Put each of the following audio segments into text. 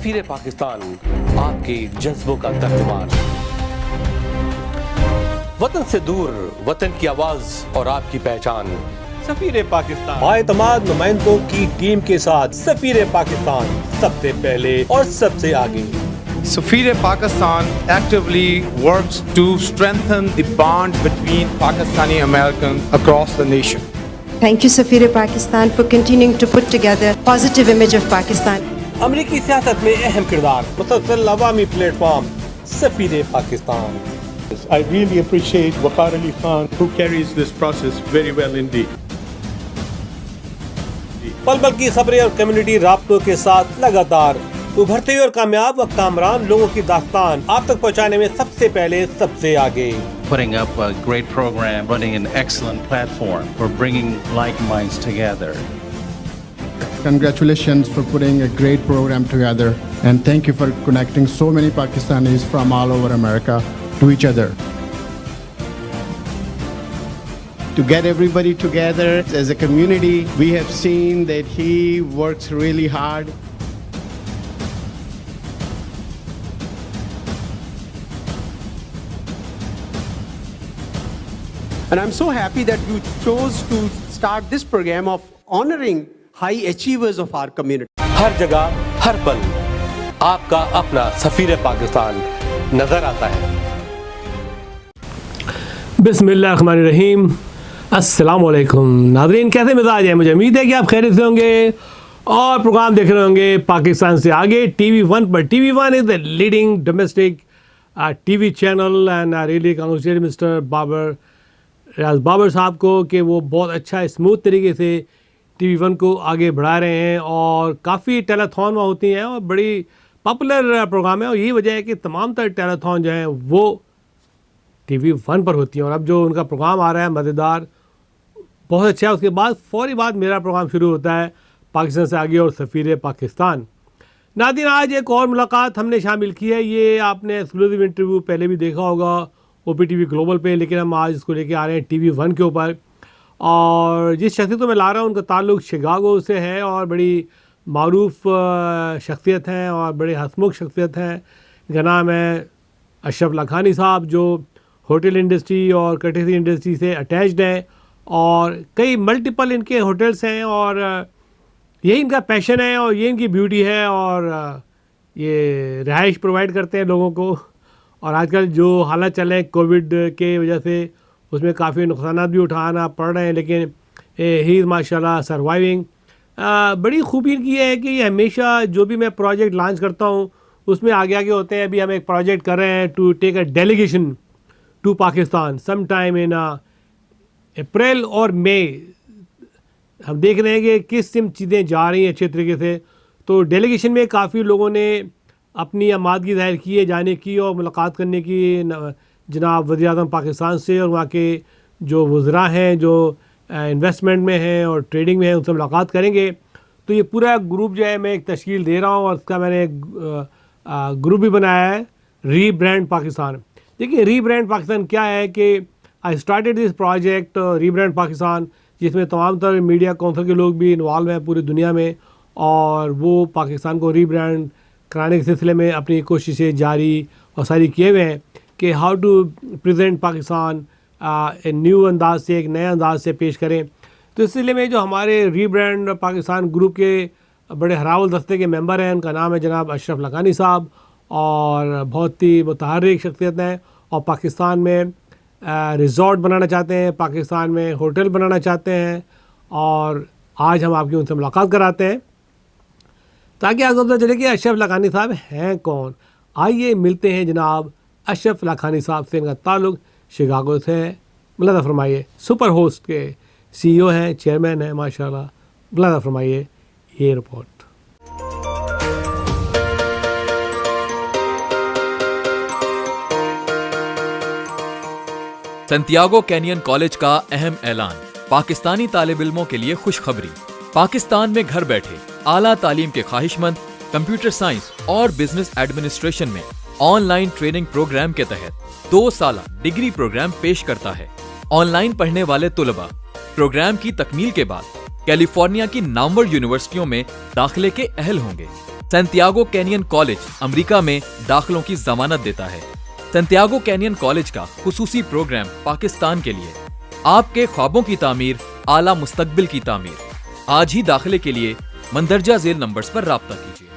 सफीर पाकिस्तान, आपके जज्बों का तर्जुमान। वतन से दूर, वतन की आवाज और आपकी पहचान। सफीर पाकिस्तान, बाएतमाद नुमाइंदों की टीम के साथ सफीर पाकिस्तान सबसे पहले और सबसे आगे। Safir Pakistan actively works to strengthen the bond between Pakistani Americans across the nation. Thank you, Safir Pakistan, for continuing to put together a positive image of Pakistan. अमरीकी सियासत में अहम किरदार, मुसलसल अवामी प्लेटफॉर्म सफीर Pakistan. I really appreciate Waqar Ali Khan, who carries this process very well indeed. पल पल की खबरें और कम्युनिटी राब्तों के साथ लगातार उभरते हुए और कामयाब व कामरान लोगों की दास्तान आप तक पहुंचाने में सबसे पहले सबसे आगे। Putting up a great program, running an excellent platform for bringing like minds together. Congratulations for putting a great program together, and thank you for connecting so many Pakistanis from all over America to each other. To get everybody together as a community, we have seen that he works really hard. And I'm so happy that you chose to start this program of honoring high achievers of our community. हर जगह, हर पल आपका अपना सफीर पाकिस्तान नजर आता है। बिस्मिल्लाहिर्रहमानिर्रहीम, अस्सलाम वालेकुम नाज़रीन, कैसे मिजाज है? मुझे उम्मीद है कि आप खैरियत से होंगे और प्रोग्राम देख रहे होंगे पाकिस्तान से आगे TV1 पर। TV1 is the leading domestic TV channel and I really congratulate mister Riaz Babar साहब को कि वो बहुत अच्छा स्मूथ तरीके से TV1 को आगे बढ़ा रहे हैं और काफ़ी टेलीथॉन वहाँ होती हैं और बड़ी पॉपुलर प्रोग्राम है। और यही वजह है कि तमाम तर टेलीथॉन जो हैं वो TV1 पर होती हैं। और अब जो उनका प्रोग्राम आ रहा है मज़ेदार, बहुत अच्छा है। उसके बाद फौरी बाद मेरा प्रोग्राम शुरू होता है पाकिस्तान से आगे और सफीर पाकिस्तान। नाज़रीन, आज एक और मुलाकात हमने शामिल की है। ये आपने एक्सक्लूसिव इंटरव्यू पहले भी देखा होगा OPTV ग्लोबल पे, लेकिन हम आज इसको लेके आ रहे हैं TV1 के ऊपर। और जिस शख्सियत को मैं ला रहा हूँ उनका ताल्लुक़ शिकागो से है और बड़ी मारूफ शख्सियत हैं और बड़े हंसमुख शख्सियत हैं। इनका नाम है अशरफ लखानी साहब, जो होटल इंडस्ट्री और कटेसरी इंडस्ट्री से अटैच्ड हैं और कई मल्टीपल इनके होटल्स हैं और यही इनका पैशन है और ये इनकी ब्यूटी है और ये रिहाइश प्रोवाइड करते हैं लोगों को। और आजकल जो हालात चल रहे हैं कोविड के वजह से, उसमें काफ़ी नुकसानात भी उठाना पड़ रहे हैं, लेकिन ही इज़ माशाल्लाह सर्वाइविंग। बड़ी खूबी इनकी है कि ये हमेशा जो भी मैं प्रोजेक्ट लॉन्च करता हूँ उसमें आगे आगे होते हैं। अभी हम एक प्रोजेक्ट कर रहे हैं to take a delegation to Pakistan some time in April और मई। हम देख रहे हैं कि किस किस्म चीज़ें जा रही हैं अच्छे तरीके से। तो डेलीगेशन में काफ़ी लोगों ने अपनी आमादगी ज़ाहिर की है जाने की और मुलाकात करने की जनाब वज़ीर-ए-आज़म पाकिस्तान से और वहाँ के जो वज़रा हैं जो इन्वेस्टमेंट में हैं और ट्रेडिंग में हैं, उनसे मुलाकात करेंगे। तो ये पूरा ग्रुप जो है मैं एक तश्कील दे रहा हूँ और उसका मैंने एक ग्रुप भी बनाया है, रीब्रांड पाकिस्तान। देखिए रीब्रांड पाकिस्तान क्या है कि I started this project rebrand Pakistan, जिसमें तमाम तर मीडिया काउंसिल के लोग भी इन्वॉल्व हैं पूरी दुनिया में और वो पाकिस्तान को रीब्रांड कराने के सिलसिले में अपनी कोशिशें जारी और सारी किए हुए हैं कि हाउ टू प्रेजेंट पाकिस्तान एक न्यू अंदाज से, एक नए अंदाज से पेश करें। तो इस सिलसिले में जो हमारे रीब्रांड पाकिस्तान ग्रुप के बड़े हरावल दस्ते के मेंबर हैं, उनका नाम है जनाब अशरफ लखानी साहब और बहुत ही मुतहर्रिक शख्सियत हैं और पाकिस्तान में रिज़ॉर्ट बनाना चाहते हैं, पाकिस्तान में होटल बनाना चाहते हैं। और आज हम आपकी उनसे मुलाकात कराते हैं ताकि आपको पता चले कि अशरफ लखानी साहब हैं कौन। आइए मिलते हैं जनाब अशरफ लखानी साहब से। इनका ताल्लुक़ शिकागो से है। मुलाज़ा फरमाइए, सुपर होस्ट के CEO हैं, चेयरमैन हैं माशाल्लाह। मुलाज़ा फरमाइए ये रिपोर्ट। सैंटियागो कैनियन कॉलेज का अहम ऐलान, पाकिस्तानी तालिब इल्मों के लिए खुशखबरी। पाकिस्तान में घर बैठे आला तालीम के ख्वाहिशमंद कंप्यूटर साइंस और बिजनेस एडमिनिस्ट्रेशन में ऑनलाइन ट्रेनिंग प्रोग्राम के तहत 2 साला डिग्री प्रोग्राम पेश करता है। ऑनलाइन पढ़ने वाले तुलबा प्रोग्राम की तकमील के बाद कैलिफोर्निया की नामवर यूनिवर्सिटियों में दाखिले के अहल होंगे। सैंटियागो कैनियन कॉलेज अमेरिका में दाखिलों की जमानत देता है। सैंटियागो कैनियन कॉलेज का खुसूसी प्रोग्राम पाकिस्तान के लिए, आपके ख्वाबों की तामीर, आला मुस्तकबिल की तामीर। आज ही दाखिले के लिए मंदरजा झेल नंबर्स पर राब्ता कीजिए।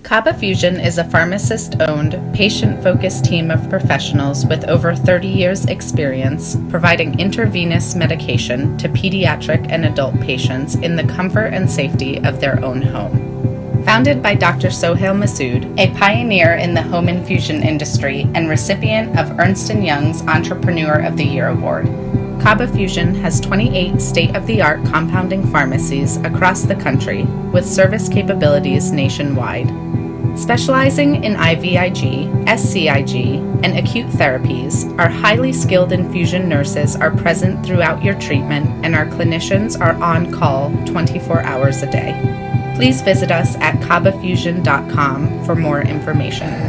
Kaba Fusion is a pharmacist-owned, patient-focused team of professionals with over 30 years' experience providing intravenous medication to pediatric and adult patients in the comfort and safety of their own home. Founded by Dr. Sohail Masood, a pioneer in the home infusion industry and recipient of Ernst & Young's Entrepreneur of the Year Award, Kaba Fusion has 28 state-of-the-art compounding pharmacies across the country with service capabilities nationwide. Specializing in IVIG, SCIG, and acute therapies, our highly skilled infusion nurses are present throughout your treatment and our clinicians are on call 24 hours a day. Please visit us at kabafusion.com for more information.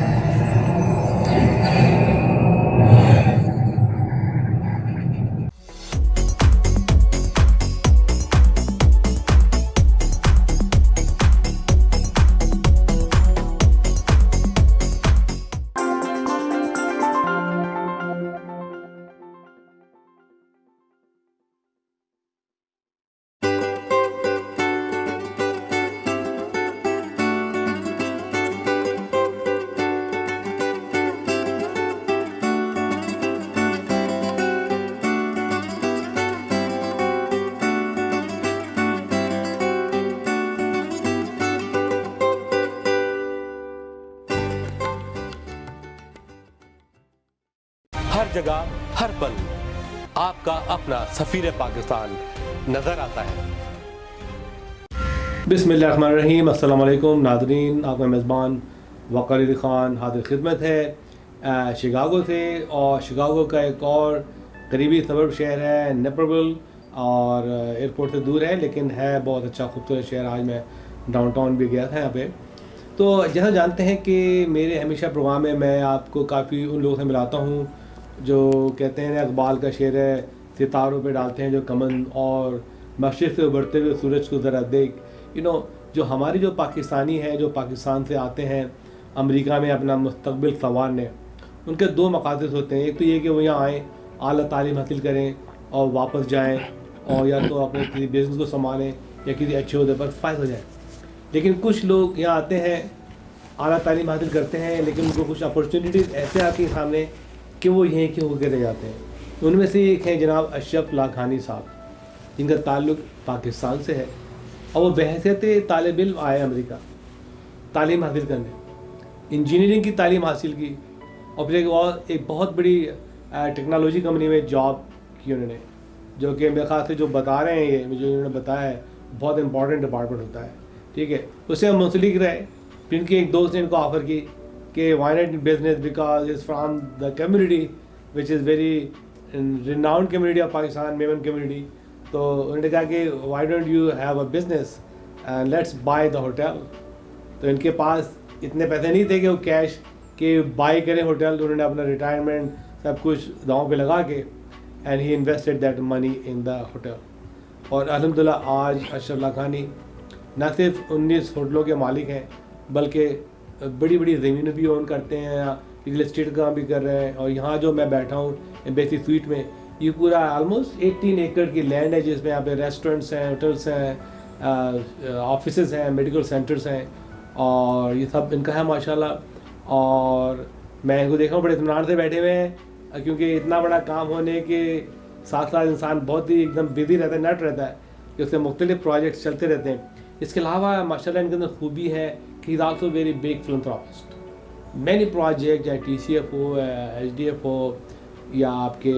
हर जगह हर पल आपका अपना सफीर पाकिस्तान नजर आता है। बिस्मिल्लाहिर्रहमानिर्रहीम, अस्सलाम वालेकुम नाज़रीन, आपका मेज़बान वक़ार अली ख़ान हाज़िर खिदमत है शिकागो से। और शिकागो का एक और करीबी सबब शहर है नेपरविल, और एयरपोर्ट से दूर है लेकिन है बहुत अच्छा खूबसूरत शहर। आज मैं डाउनटाउन भी गया था यहाँ पे। तो जैसा जानते हैं कि मेरे हमेशा प्रोग्राम में मैं आपको काफ़ी उन लोगों से मिलाता हूँ जो कहते हैं इकबाल का शेर है, सितारों पे डालते हैं जो कमन और मशरिक़ से उभरते हुए सूरज को ज़रा देख। जो हमारी जो पाकिस्तानी है, जो पाकिस्तान से आते हैं अमेरिका में अपना मुस्तकबिल संवारने, उनके दो मकासद होते हैं। एक तो ये कि वो यहाँ आएँ, आला तालीम हासिल करें और वापस जाएँ, और या तो अपने किसी बिज़नेस को संभालें या किसी अच्छे अहदे पर फायद हो जाए। लेकिन कुछ लोग यहाँ आते हैं, आला तालीम हासिल करते हैं, लेकिन उनको कुछ अपॉर्चुनिटीज़ ऐसे आती हैं सामने कि वो यहीं के होकर रह जाते हैं। उनमें से एक हैं जनाब अशरफ लाखानी साहब, जिनका ताल्लुक़ पाकिस्तान से है और वो बहैसियत तालिब इल्म आए अमेरिका तालीम हासिल करने, इंजीनियरिंग की तालीम हासिल की और फिर एक बहुत बड़ी टेक्नोलॉजी कंपनी में जॉब की उन्होंने, जो कि मेरे ख़्याल से जो बता रहे हैं ये मुझे उन्होंने बताया है बहुत इंपॉर्टेंट डिपार्टमेंट होता है, ठीक है। उससे हम मुंसलिक रहे। फिर इनके एक दोस्त ने इनको ऑफ़र की कि why not business because is from the community which is very renowned community of Pakistan, Memon community. तो उन्होंने कहा कि why don't you have a business and let's buy the hotel. तो इनके पास इतने पैसे नहीं थे कि वो कैश के बाई करें होटल, तो उन्होंने अपना रिटायरमेंट सब कुछ दांव पे लगा के and he invested that money in the hotel. और अल्हम्दुलिल्लाह आज अशरफ लाखानी न सिर्फ 19 होटलों के मालिक हैं बल्कि बड़ी बड़ी ज़मीनें भी ओन करते हैं, रियल एस्टेट का काम भी कर रहे हैं। और यहाँ जो मैं बैठा हूँ एम्बेसी स्वीट में, ये पूरा आलमोस्ट 18 एकड़ की लैंड है जिसमें यहाँ पे रेस्टोरेंट्स हैं, होटल्स हैं, ऑफिसेज हैं, मेडिकल सेंटर्स हैं, और ये सब इनका है माशाल्लाह। और मैं इनको देखा हूँ बड़े इत्मीनान से बैठे हुए हैं, क्योंकि इतना बड़ा काम होने के साथ साथ इंसान बहुत ही एकदम बिजी रहता है, नट रहता है कि उससे मुख्तलिफ प्रोजेक्ट्स चलते रहते हैं। इसके अलावा माशाल्लाह इनके अंदर खूबी है कि is also very big philanthropist. Many project चाहे TCF हो, HDF हो, या आपके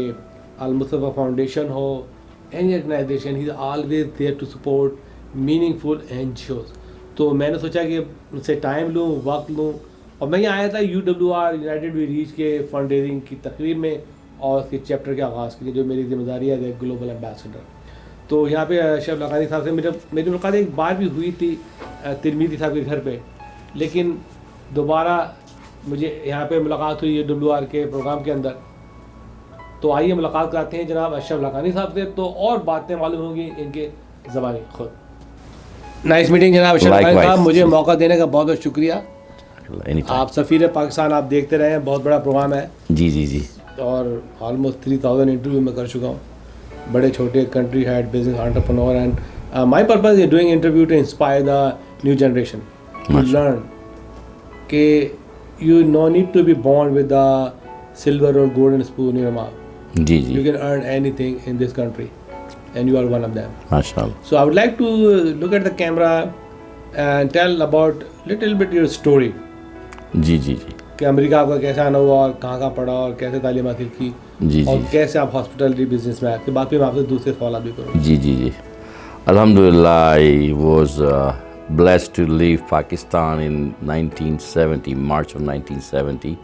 अल-मुस्तफ़ा फाउंडेशन हो, any organisation, he is always there to support meaningful NGOs। तो मैंने सोचा कि उनसे टाइम लूँ, वक्त लूँ, और मैं यहाँ आया था UWR यूनाइटेड वी रीच के फंड रेजिंग की तकरीब में और उसके चैप्टर के आगाज़ के लिए, जो मेरी जिम्मेदारी है ग्लोबल एम्बेसडर। तो यहाँ पे अशरफ लाखानी साहब से मेरी मुलाकात एक बार भी हुई थी तिरमिज़ी साहब के घर पे, लेकिन دوبارہ مجھے یہاں پہ ملاقات ہوئی ہے WR کے پروگرام کے اندر. تو آئیے ملاقات کراتے ہیں جناب اشرف لاکانی صاحب سے, تو اور باتیں معلوم ہوں گی ان کے زبانی خود. نائس میٹنگ جناب اشرف لاکانی صاحب, مجھے موقع دینے کا بہت بہت شکریہ. آپ سفیر پاکستان آپ دیکھتے رہے ہیں, بہت بڑا پروگرام ہے. جی اور آلموسٹ 3000 انٹرویو میں کر چکا ہوں, بڑے چھوٹے country head, business entrepreneur, and my purpose is doing interview to inspire the new generation to learn کہ you know need to be born with the silver اور golden spoon in your mouth. You can earn anything in this country, and you are one of them. MashaAllah. So I would like to look at the camera and tell about little bit your story. جی کہ امریکہ آپ کا کیسے آنا ہوا اور کہاں پڑھا اور کیسے تعلیم حاصل کی, اور کیسے آپ ہاسپٹلٹی بزنس میں آئے. بعد میں آپ سے دوسرے سوالات بھی کروں. جی الحمدللہ I was blessed to leave Pakistan in 1970, March of 1970.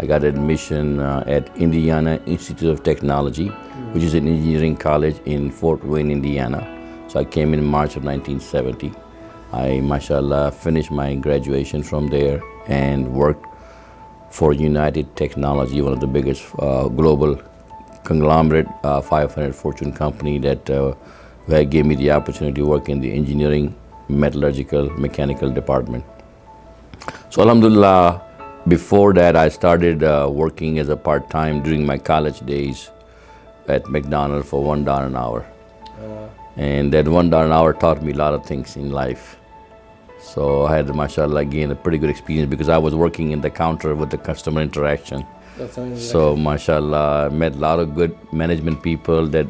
I got admission at Indiana Institute of Technology, which is an engineering college in Fort Wayne, Indiana. So I came in March of 1970. I, mashallah, finished my graduation from there and worked for United Technology, one of the biggest global conglomerate 500 Fortune company that gave me the opportunity to work in the engineering, metallurgical, mechanical department. So alhamdulillah, before that, I started working as a part-time during my college days at McDonald's for $1 an hour. And that $1 an hour taught me a lot of things in life. So I had, mashallah, gained a pretty good experience because I was working in the counter with the customer interaction. So, mashallah, I met a lot of good management people that,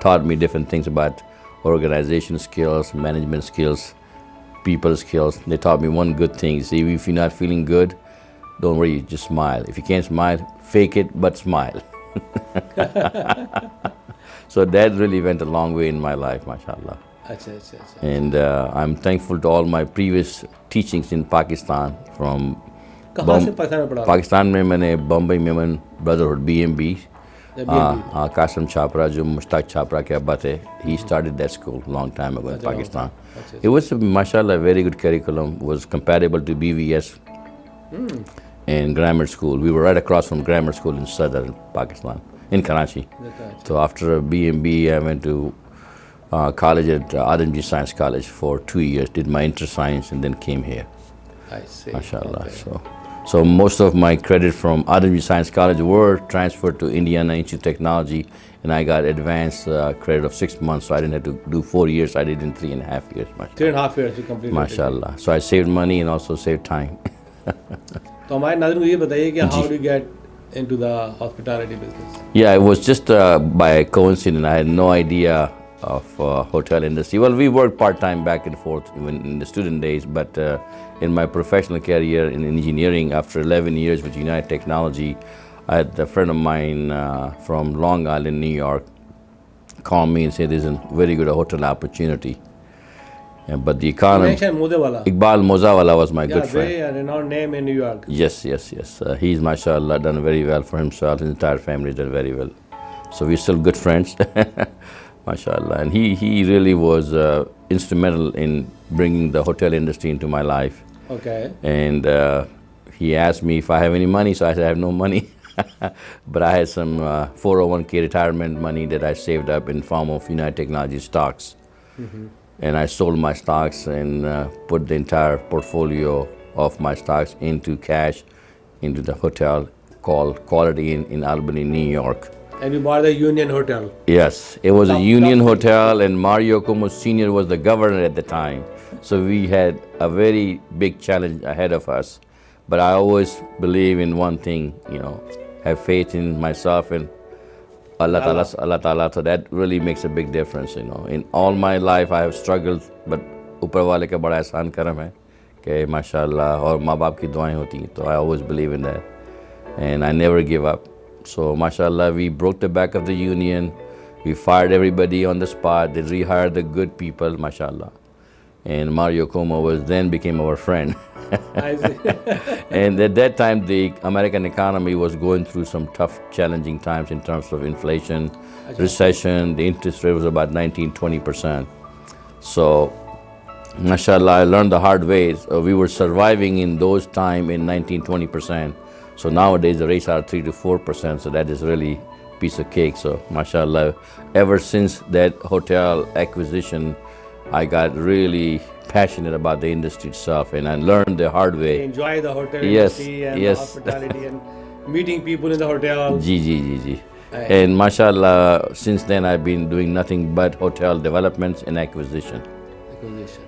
taught me different things about organization skills, management skills, people skills. They taught me one good thing. See, if you're not feeling good, don't worry, just smile. If you can't smile, fake it, but smile. So that really went a long way in my life, mashallah. And I'm thankful to all my previous teachings in Pakistan. From Pakistan میں میں نے بمبئی میں Brotherhood BMB, Qasim Chopra, جو مشتاق چھاپرا کے ابا تھے, he started that school a long time ago in Pakistan. It was, mashallah, a very good curriculum, was comparable to BVS and grammar school. We were right across from grammar school in southern Pakistan, in Karachi. So after BMB, I went to college at Adamji Science College for 2 years, did my inter-science, and then came here. I see. MashaAllah. So most of my credit from Adamji Science College were transferred to Indiana Institute of Technology, and I got advanced credit of 6 months, so I didn't have to do 4 years, I did in 3.5 years. 3.5 years you completed. MashaAllah. So I saved money and also saved time. تو ہمارے ناظرین کو یہ بتائیے کہ how do you get into the hospitality business? Yeah, it was just by coincidence. I had no idea of hotel industry. Well, we worked part-time back and forth even in the student days, but in my professional career in engineering, after 11 years with United Technology, I had a friend of mine from Long Island, New York, call me and say there's a very good hotel opportunity. But the economy, Iqbal Mozawala was my good friend. Very renowned name in New York. Yes. He's, mashallah, done very well for himself. His entire family did very well. So we're still good friends, mashallah. And he really was instrumental in bringing the hotel industry into my life. Okay. And he asked me if I have any money, so I said I have no money. But I had some 401k retirement money that I saved up in form of United Technology stocks. And I sold my stocks and put the entire portfolio of my stocks into cash, into the hotel called Quality Inn in Albany, New York. And you bought the Union Hotel? Yes, it was a Union Hotel, and Mario Cuomo Sr. was the governor at the time. So we had a very big challenge ahead of us. But I always believe in one thing, have faith in myself and Allah Ta'ala, so that really makes a big difference, In all my life I have struggled, but Upar Wale ka bada ehsan karam hai کہ mashallah اور ماں باپ کی دعائیں ہوتی ہیں, تو I always believe in that and I never give up. So mashallah, we broke the back of the union, we fired everybody on the spot, they rehired the good people, mashallah. And Mario Cuomo became our friend. I see. And at that time, the American economy was going through some tough, challenging times in terms of inflation, recession. The interest rate was about 19-20%. So mashallah, I learned the hard way. We were surviving in those time in 19-20%. So nowadays the rates are 3 to 4%. So that is really piece of cake. So mashallah, ever since that hotel acquisition, I got really passionate about the industry itself, and I learned the hard way. Enjoy the hotel Yes, industry and yes. hospitality and meeting people in the hotel. Ji. And mashallah, since then I've been doing nothing but hotel developments and acquisition.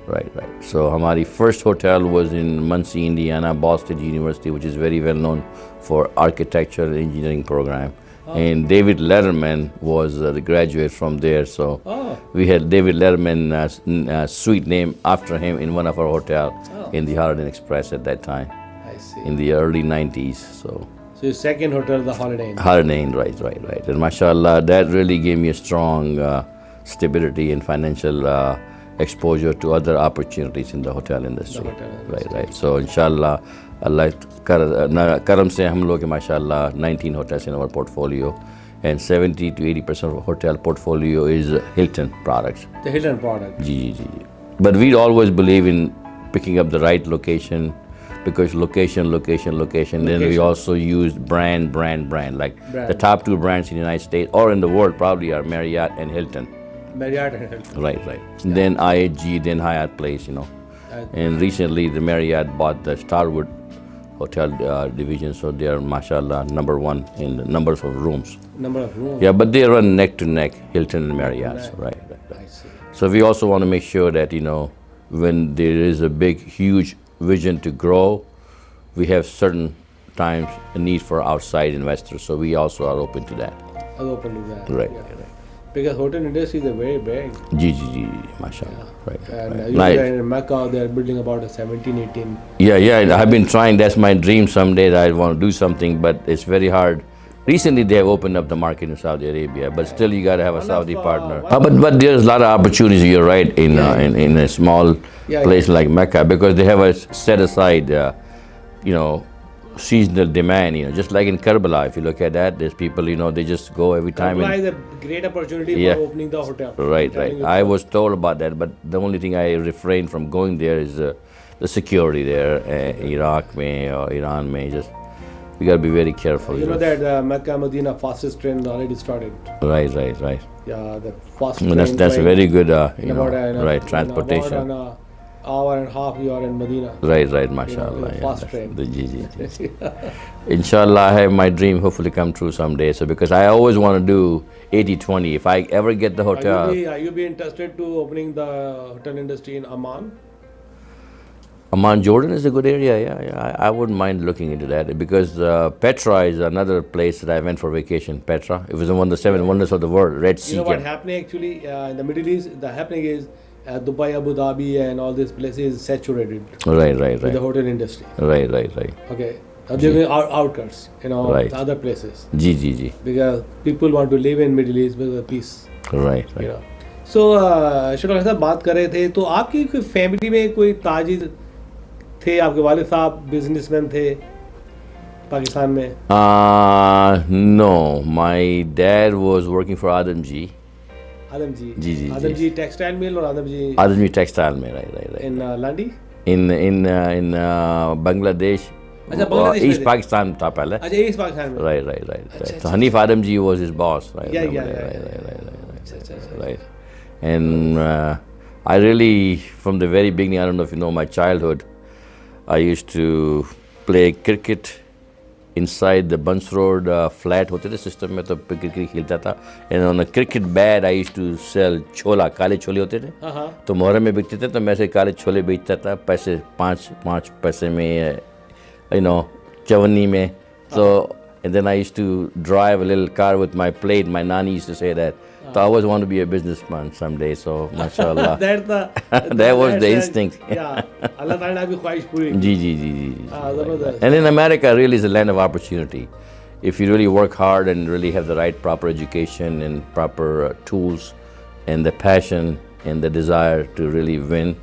Right. So our first hotel was in Muncie, Indiana, Ball State University, which is very well known for architecture and engineering program. And David Letterman was the graduate from there. So we had David Letterman suite named after him in one of our hotel in the Holiday Inn Express at that time. I see. In the early 90s. So your second hotel, the Holiday Inn. Holiday Inn, right. And mashallah, that really gave me a strong stability and financial exposure to other opportunities in the hotel industry. Right. So inshallah, Allah karam se hum log mashallah 19 hotels in our portfolio, and 70 to 80% of hotel portfolio is Hilton products. The Hilton product. Ji. But we always believe in picking up the right location, because location. Then we also use brand. Like the top two brands in the United States or in the world probably are Marriott and Hilton. Marriott and Hilton. Right. Then IHG, then Hyatt Place, And recently the Marriott bought the Starwood Hotel division, so they are mashallah number one in the numbers of rooms. Yeah, but they run neck to neck, Hilton and Marriott. Right. I see. So we also want to make sure that, when there is a big, huge vision to grow, we have certain times a need for outside investors. So we also are open to that. Right. Because hotel industry is very big. Ji, mashallah. Right. And in Mecca, they are building about 17, 18. Yeah. I've been trying. That's my dream someday, that I want to do something, but it's very hard. Recently, they have opened up the market in Saudi Arabia, but still you got to have a Saudi partner. But there's a lot of opportunities, you're right, in a small place like Mecca, because they have a set aside, seasonal demand, just like in Karbala. If you look at that, there's people, they just go every time. Karbala is a great opportunity for opening the hotel. Right. I was told about that, but the only thing I refrain from going there is the security there, Iraq mein or Iran mein. We got to be very careful. You know that Mecca Medina fastest train already started. Right. Yeah, the fast train. That's a very good, transportation. In about an hour and a half, you are in Medina. Right, mashallah. Fast train. Ji. Inshallah, I have my dream hopefully come true someday. So because I always want to do 80-20. If I ever get the hotel. Are you be interested to opening the hotel industry in Amman? Amman, Jordan is a good area, yeah. I wouldn't mind looking into that, because Petra is another place that I went for vacation. Petra, it was one of the 7 wonders of the world, Red Sea. You know what happening actually in the Middle East? The happening is Dubai, Abu Dhabi, and all these places is saturated. Right. With the hotel industry. Right. Okay. They're outskirts, the other places. Ji. Because people want to live in Middle East with peace. Right. So, शुक्र साहब बात कर रहे थे, तो आपकी कोई family में कोई ताजिर थे, आपके वालिद साहब बिजनेसमैन थे पाकिस्तान में? No, my dad was working for Adam G. Ji Adam G textile mill or Adam G textile mill, right. In Landi? In Bangladesh. East Pakistan tha pehle. East Pakistan mein. Right. So Hanif Adam G was his boss, right? Right. And I really, from the very beginning, I don't know if you know my childhood, I used to play cricket inside the Bunce Road flat hote the system mein, to cricket khelta tha, and on a cricket bat I used to sell chola, kale chole hote the, to Muharram mein bikte the, to main se kale chole bechta tha, paise 5 paise mein, Chavani mein. So, and then I used to drive a little car with my plate. My nani used to say that. So I always want to be a businessman someday. So, mashallah. That was the instinct. Yeah. Allah Ta'ala bhi khwahish puri. Ji. And in America, really is a land of opportunity. If you really work hard and really have the right proper education and proper tools and the passion and the desire to really win,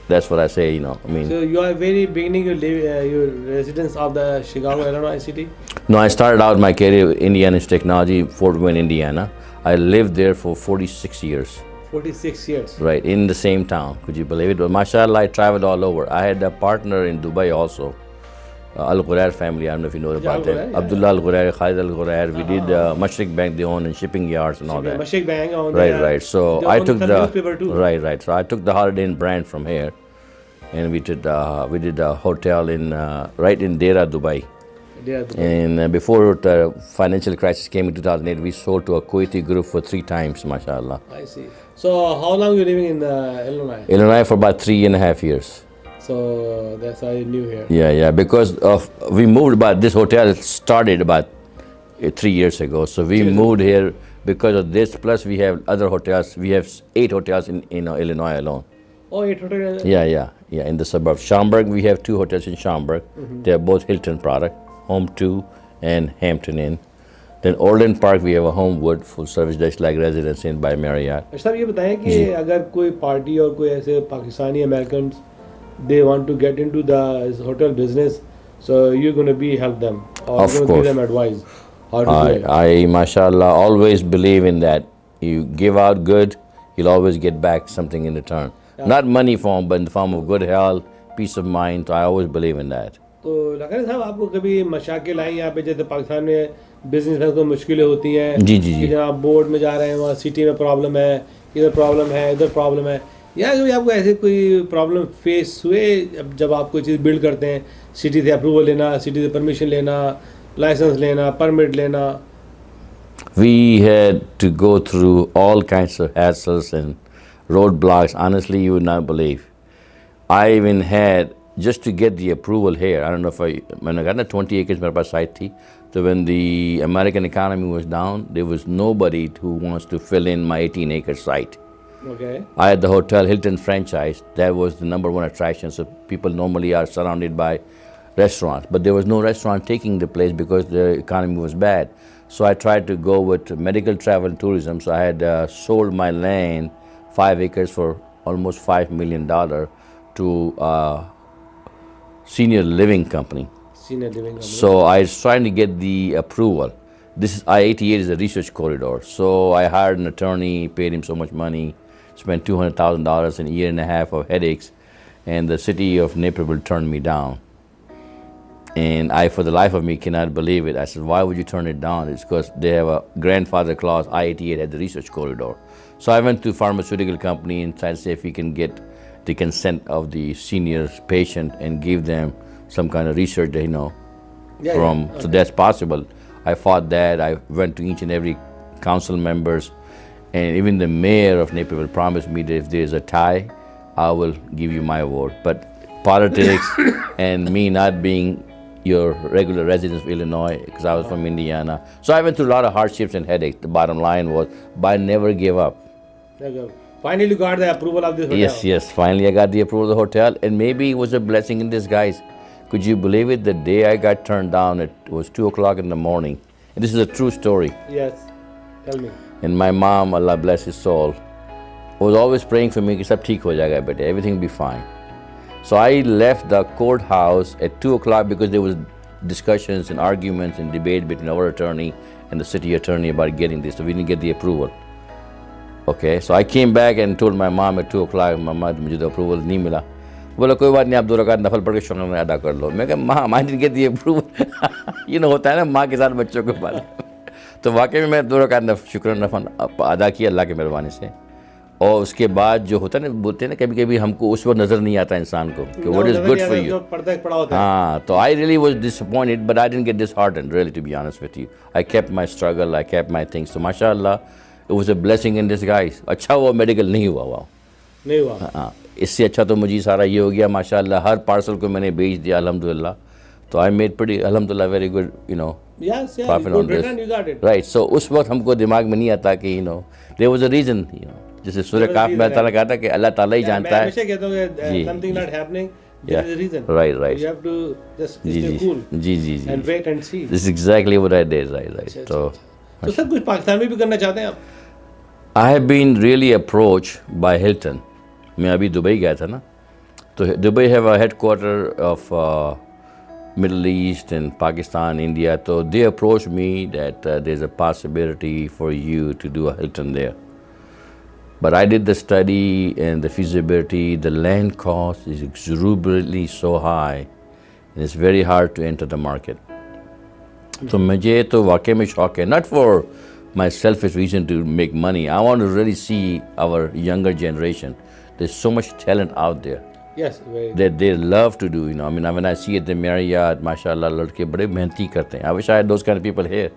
that's what I say, So you are very beginning your residence of the Chicago, Illinois city? No, I started out my career in Indiana Technology, Fort Wayne, Indiana. I lived there for 46 years. 46 years. Right, in the same town. Could you believe it? But mashallah, I traveled all over. I had a partner in Dubai also. Al Ghurair family, I don't know if you know about them. Abdullah Al Ghurair, Khalid Al Ghurair. We did Mashriq Bank, they own, and shipping yards and all that. Mashriq Bank on Right. So I took the newspaper too. Right. So I took the Holiday Inn brand from here, and we did a hotel in right in Dera, Dubai. And before the financial crisis came in 2008, we sold to a Kuwaiti group for 3 times, mashallah. I see. So how long you living in Illinois? Illinois for about 3.5 years. So that's why you knew here. Yeah. Because we moved about this hotel started about 3 years ago. So we moved here because of this. Plus we have other hotels. We have 8 hotels in Illinois alone. Oh, 8 hotels. Yeah. In the suburb Schaumburg, we have 2 hotels in Schaumburg. They are both Hilton product, Home 2 and Hampton Inn. Then Orland Park, we have a Homewood full service just like Residence Inn by Marriott. صاحب یہ بتائیں کہ اگر کوئی party اور کوئی ایسے Pakistani Americans they want to get into the hotel business, so you're going to help them or Of course. give them advice how to do it. I mashallah always believe in that. You give out good, you'll always get back something in return. Not money form, but in the form of good health, peace of mind. So I always believe in that. تو لگا صاحب آپ کو کبھی مشاکل آئیں یہاں پہ جیسے پاکستان میں بزنس میں کوئی مشکلیں ہوتی ہیں کہ جناب بورڈ میں جا رہے ہیں وہاں سٹی میں پرابلم ہے, ادھر پرابلم ہے, ادھر پرابلم ہے, یا کبھی آپ کو ایسے کوئی پرابلم فیس ہوئے جب آپ کوئی چیز بلڈ کرتے ہیں, سٹی سے اپروول لینا, سٹی سے پرمیشن لینا, لائسنس لینا, پرمٹ لینا؟ We had to go through all kinds of hassles and roadblocks. Honestly, you would not believe. I even had, just to get the approval here, I don't know when I got 20 acres मेरे पास site थी, so when the American economy was down, there was nobody who wants to fill in my 18-acre site. Okay. I had the hotel Hilton franchise. That was the number one attraction. So people normally are surrounded by restaurants, but there was no restaurant taking the place because the economy was bad. So I tried to go with medical travel and tourism. So I had sold my land, 5 acres for almost $5 million to senior living company. So I was trying to get the approval. This I-88 is a research corridor. So I hired an attorney, paid him so much money, spent $200,000 in a year and a half of headaches, and the city of Naperville turned me down. And I, for the life of me, cannot believe it. I said, why would you turn it down? It's because they have a grandfather clause. I-88 had the research corridor. So I went to a pharmaceutical company and tried to see if we can get the consent of the senior patient and give them some kind of research, so that's possible. I fought that. I went to each and every council members, and even the mayor of Naperville promised me that if there's a tie, I will give you my award. But politics and me not being your regular resident of Illinois, because I was from Indiana. So I went through a lot of hardships and headaches. The bottom line was, but I never gave up. Finally you got the approval of this hotel. Yes, finally I got the approval of the hotel, and maybe it was a blessing in disguise. Could you believe it? The day I got turned down, it was 2 o'clock in the morning. And this is a true story. Yes, tell me. And my mom, Allah bless his soul, was always praying for me, कि सब ठीक हो जाएगा बेटे, everything will be fine. So I left the courthouse at 2 o'clock because there was discussions and arguments and debate between our attorney and the city attorney about getting this, so we didn't get the approval. Okay, so I came back and told my mom at 2 o'clock, Mama, मुझे तो approval नहीं मिला. बोला कोई बात नहीं, आप 2 रकात नफल पढ़ के शुक्र अदा कर लो. मैं कहा माँ, I didn't get the approval. होता है ना माँ के साथ बच्चों के बारे में. तो वाकई में मैं 2 रकात शुक्र नफल अदा किया अल्लाह की मेहरबानी से. और उसके बाद जो होता है ना, बोलते हैं ना कभी कभी हमको उस वक्त नज़र नहीं आता इंसान को कि what is good for you. हाँ, तो I really was disappointed, but I didn't get disheartened, really, to be honest with you. I kept my struggle, I kept my things. So mashallah, it was a blessing in disguise. अच्छा हुआ medical नहीं हुआ. नहीं हुआ. हाँ, इससे अच्छा तो मुझे सारा ये हो गया माशाल्लाह. हर पार्सल को मैंने बेच दिया अल्हम्दुलिल्लाह. तो I made pretty अल्हम्दुलिल्लाह very good, Yes, profit on this. You got it. Right. So उस वक्त हमको दिमाग में नहीं आता कि there was a reason, जैसे सूर्य काफ में अल्लाह कहा था कि अल्लाह ताला ही जानता है. मैं हमेशा कहता हूँ कि something not happening, there is a reason. Right. You have to just stay cool and wait and see. This is exactly what I did. Right. तो सब कुछ पाकिस्तान में भी करना चाहते हैं आप? I have been really approached by Hilton. मैं अभी दुबई गया था ना, तो Dubai have a headquarter of Middle East and Pakistan, India. So they approached me that there's a possibility for you to do a Hilton there. But I did the study and the feasibility. The land cost is exuberantly so high, and it's very hard to enter the market. So مجھے تو واقعی میں شوق ہے, not for my selfish reason to make money. I want to really see our younger generation. There's so much talent out there Yes, very that they love to do. I mean, when I see at the Marriott, mashallah, لڑکے بڑے محنتی کرتے ہیں. I wish I had those kind of people here.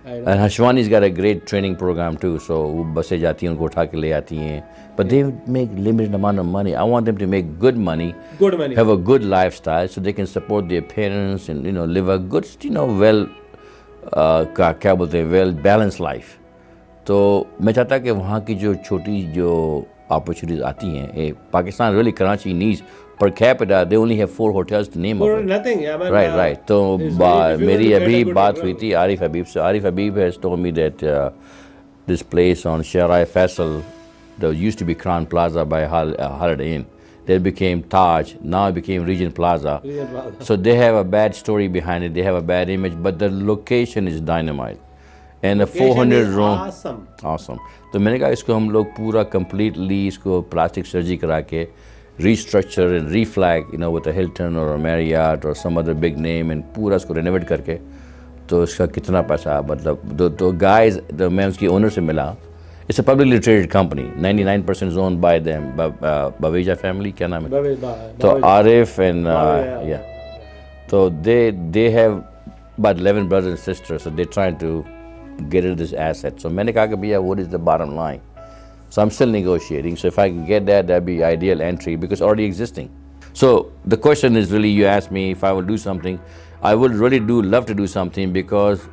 And Hashwani's got a great training program too. So وہ بسیں جاتی ہیں, ان کو اٹھا کے لے آتی ہیں. But they make limited amount of money. I want them to make good money, have a good lifestyle, so they can support their parents and live a good, well, کیا بولتے ہیں, well balanced life. تو میں چاہتا کہ وہاں کی جو چھوٹی جو opportunities آتی ہیں, Pakistan really Karachi needs per capita they only have 4 hotels to name of it. nothing. Yeah, man, Right. تو میری ابھی بات ہوئی تھی عارف حبیب سے. عارف حبیب has told me that this place on Sharai Faisal, there used to be Crown Plaza by Holiday Inn. Then became Taj. Now it became Regent Plaza. So they have a bad story behind it. They have a bad image, but the location is dynamite. And a 400 room. Awesome. تو میں نے کہا اس کو ہم لوگ پورا completely اس کو plastic surgery کرا کے restructure and reflag, with a Hilton or a Marriott or some other big name, and پورا اس کو رینویٹ کر کے تو اس کا کتنا پیسہ, مطلب تو guys, میں اس کی اونر سے ملا. It's a publicly traded company. 99% is owned by them. Baweja family, کیا نام ہے؟ تو عارف and yeah. So they have about 11 brothers and sisters. So they're trying to get into this asset. So میں نے کہا کہ بھیا, what is the bottom line? So I'm still negotiating. So if I can get that, that'd be ideal entry because already existing. So the question is really, you asked me if I will do something. I would really love to do something because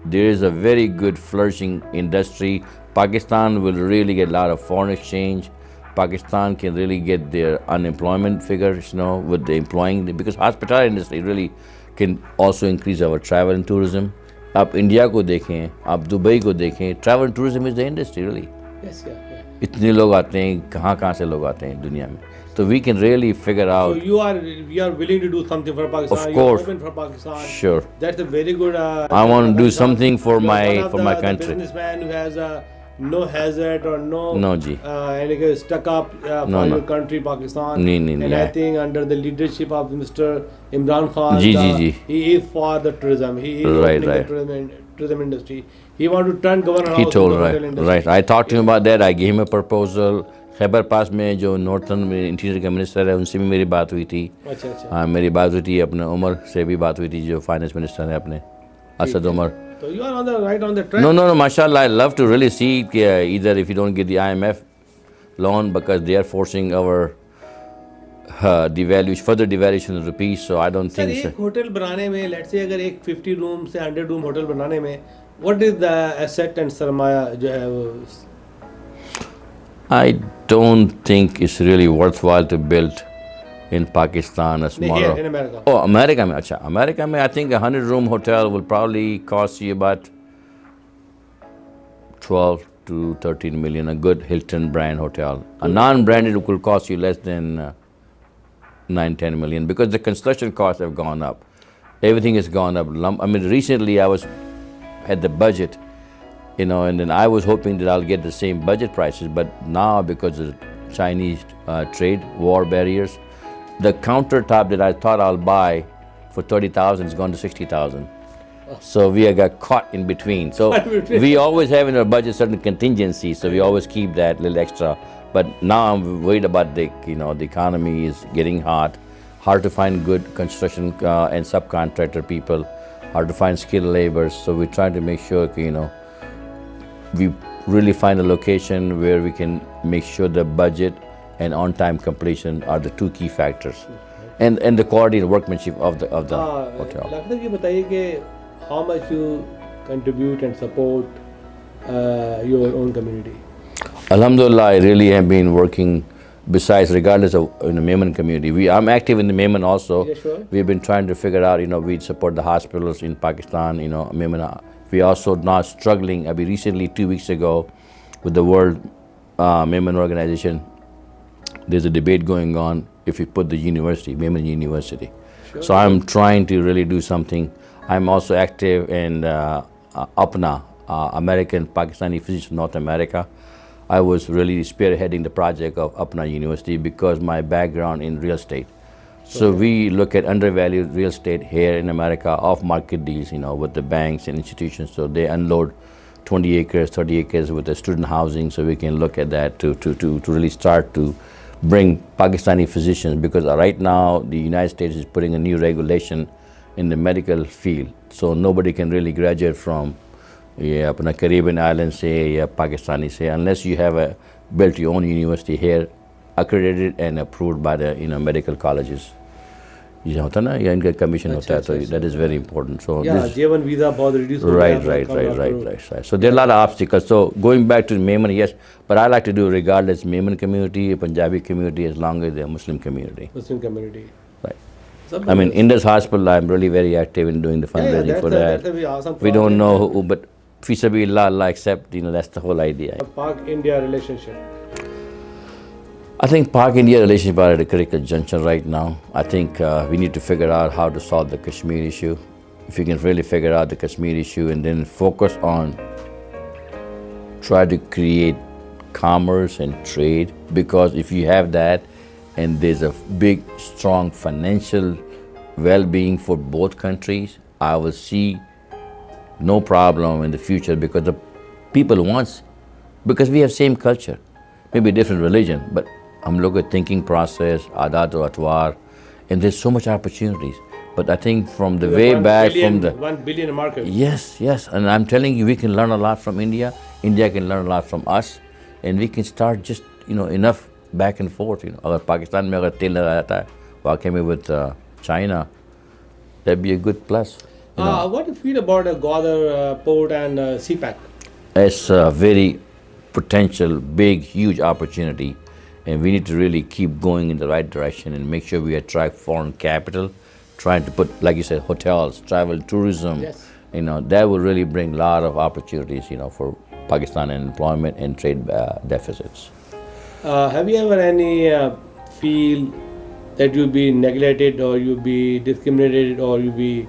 there is a very good flourishing industry. Pakistan will really get a lot of foreign exchange. Pakistan can really get their unemployment figures, with the employing, because hospitality industry really can also increase our travel and tourism. آپ India کو دیکھیں, آپ Dubai کو دیکھیں, travel and tourism is the industry really. Yes, yeah. اتنے لوگ آتے ہیں, کہاں سے لوگ آتے ہیں دنیا میں. So we can really figure out. So you are willing to do something for Pakistan. Of course. You are open for Pakistan. Sure. That's a very good. I want to do something for my country. The businessman who has no hazard or no ji. Stuck up for your country, Pakistan. And I think under the leadership of Mr. Imran Khan, he is for the tourism. He is opening the tourism industry. He want to turn governor house into the hotel industry. Right. I talked to him about that. I gave him a proposal. خیبر پاس میں جو northern interior کا minister ہے, ان سے بھی میری بات ہوئی تھی. ہاں, میری بات ہوئی تھی. اپنے عمر سے بھی بات ہوئی تھی, جو فائنانس منسٹر ہیں اپنے, Asad Umar. So you are right on the track. No, mashallah, I love to really see either if you don't get the IMF loan because they are forcing our further devaluation of the rupees, so I don't think so. ایک hotel بنانے میں, let's say اگر ایک 50 روم سے 100 روم hotel بنانے میں, what is the asset and سرمایہ جو ہے وہ? I don't think it's really worthwhile to build in Pakistan a smaller. In America. Oh, America mein, acha. America mein, I think a 100-room hotel will probably cost you about 12 to 13 million. A good Hilton brand hotel. A non-branded will cost you less than 9-10 million because the construction costs have gone up. Everything has gone up. I mean, recently I was at the budget. And then I was hoping that I'll get the same budget prices, but now because of Chinese trade war barriers, the countertop that I thought I'll buy for 30,000 has gone to 60,000. So we got caught in between. So we always have in our budget certain contingencies, so we always keep that little extra. But now I'm worried about the economy is getting hard to find good construction and subcontractor people, hard to find skilled laborers. So we're trying to make sure, we really find a location where we can make sure the budget and on-time completion are the two key factors, and the quality and workmanship of the hotel. Doctor, you बताइए कि how much you contribute and support your own community? Alhamdulillah, I really have been working. Besides, regardless of the Memon community, I'm active in the Memon also. Yeah, sure. We've been trying to figure out, we support the hospitals in Pakistan, Memon. We also now struggling. Recently, 2 weeks ago, with the World Memon Organization, there's a debate going on if we put the university, Memon University. Sure. So I'm trying to really do something. I'm also active in APNA, American Pakistani Physicians North America. I was really spearheading the project of Apna University because my background in real estate. So we look at undervalued real estate here in America, off-market deals, with the banks and institutions. So they unload 20 acres, 30 acres with the student housing, so we can look at that to really start to bring Pakistani physicians, because right now the United States is putting a new regulation in the medical field. So nobody can really graduate from apna Caribbean island say ya Pakistani say unless you have built your own university here, accredited and approved by the medical colleges. یہ ہوتا نا یا ان کا commission ہوتا ہے تو that is very important so J1 visa بہت reduce ہو گیا right so there are a lot of obstacles. So going back to Memon, yes, but I like to do regardless Memon community, Punjabi community, as long as they're Muslim community. Right. I mean, Indus Hospital, I'm really very active in doing the fundraising for that. Awesome. We don't know who, but fi sabilillah, Allah accept, that's the whole idea. Pak-India relationship. I think Pak-India relationship are at a critical juncture right now. I think we need to figure out how to solve the Kashmir issue. If you can really figure out the Kashmir issue and then focus on try to create commerce and trade, because if you have that and there's a big, strong financial well-being for both countries, I will see no problem in the future, because the people wants, because we have same culture, maybe different religion, but hum log ka thinking process, aadat aur atwar, and there's so much opportunities. But I think from the way back from the 1 billion market. Yes, and I'm telling you, we can learn a lot from India. India can learn a lot from us, and we can start just enough back and forth. Agar Pakistan mein agar tel nagar aata hai waqai mein with China, that'd be a good plus. What do you feel about Gwadar port and CPAC? It's a very potential, big, huge opportunity, and we need to really keep going in the right direction and make sure we attract foreign capital, trying to put, like you said, hotels, travel, tourism. Yes. That will really bring a lot of opportunities, for Pakistan and employment and trade deficits. Have you ever any feel that you'll be neglected or you'll be discriminated or you'll be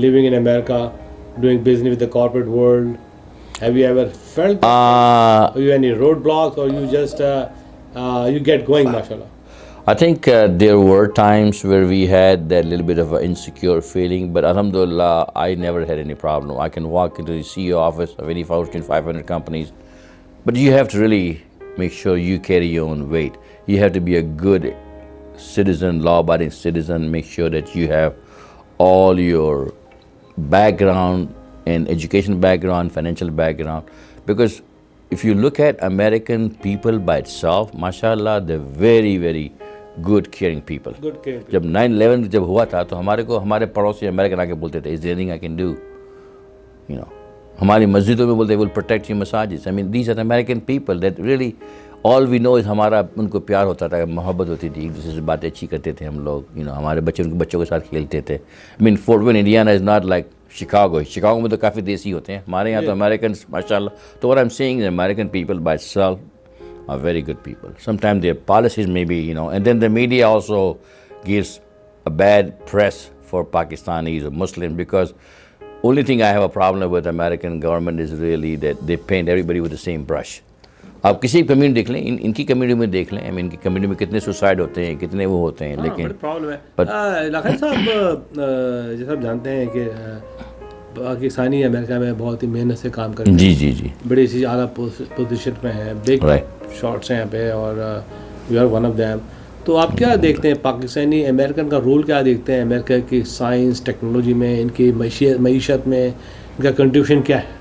living in America, doing business with the corporate world? Have you ever felt that? Are you any roadblocks or you just you get going, mashallah? I think there were times where we had that little bit of an insecure feeling, but alhamdulillah, I never had any problem. I can walk into the CEO office of any Fortune 500 companies, but you have to really make sure you carry your own weight. You have to be a good citizen, law-abiding citizen, make sure that you have all your background and education background, financial background, because if you look at American people by itself, mashallah, they're very, very good, caring people. Good caring people. جب 9/11 جب ہوا تھا تو ہمارے پڑوسی American آ کے بولتے تھے, is there anything I can do? ہماری مسجدوں میں بولتے will protect your masajid. I mean, these are the American people that really, all we know is ہمارا ان کو پیار ہوتا تھا, محبت ہوتی تھی, ایک دوسرے سے باتیں اچھی کرتے تھے ہم لوگ, ہمارے بچے ان کے بچوں کے ساتھ کھیلتے تھے. I mean, Fort Wayne, Indiana is not like Chicago. Chicago میں تو کافی دیسی ہوتے ہیں, ہمارے یہاں تو Americans, mashallah. So what I'm saying is American people by itself are very good people. Sometimes their policies maybe, and then the media also gives a bad press for Pakistanis or Muslims, because only thing I have a problem with American government is really that they paint everybody with the same brush. آپ کسی community دیکھ لیں, ان کی community میں دیکھ لیں, ان کی community میں کتنے سوسائڈ ہوتے ہیں, کتنے وہ ہوتے ہیں, لیکن پرابلم ہے. لاکھن صاحب, جیسا آپ جانتے ہیں کہ پاکستانی امریکہ میں بہت ہی محنت سے کام کرتے ہیں. جی بڑی سی اعلیٰ پوزیشن میں ہیں, بگ شاٹس ہیں یہاں پہ, اور you are one of them. تو آپ کیا دیکھتے ہیں پاکستانی امریکن کا رول, کیا دیکھتے ہیں امریکہ کی سائنس ٹیکنالوجی میں, ان کی معیشت میں ان کا کنٹریبیوشن کیا ہے؟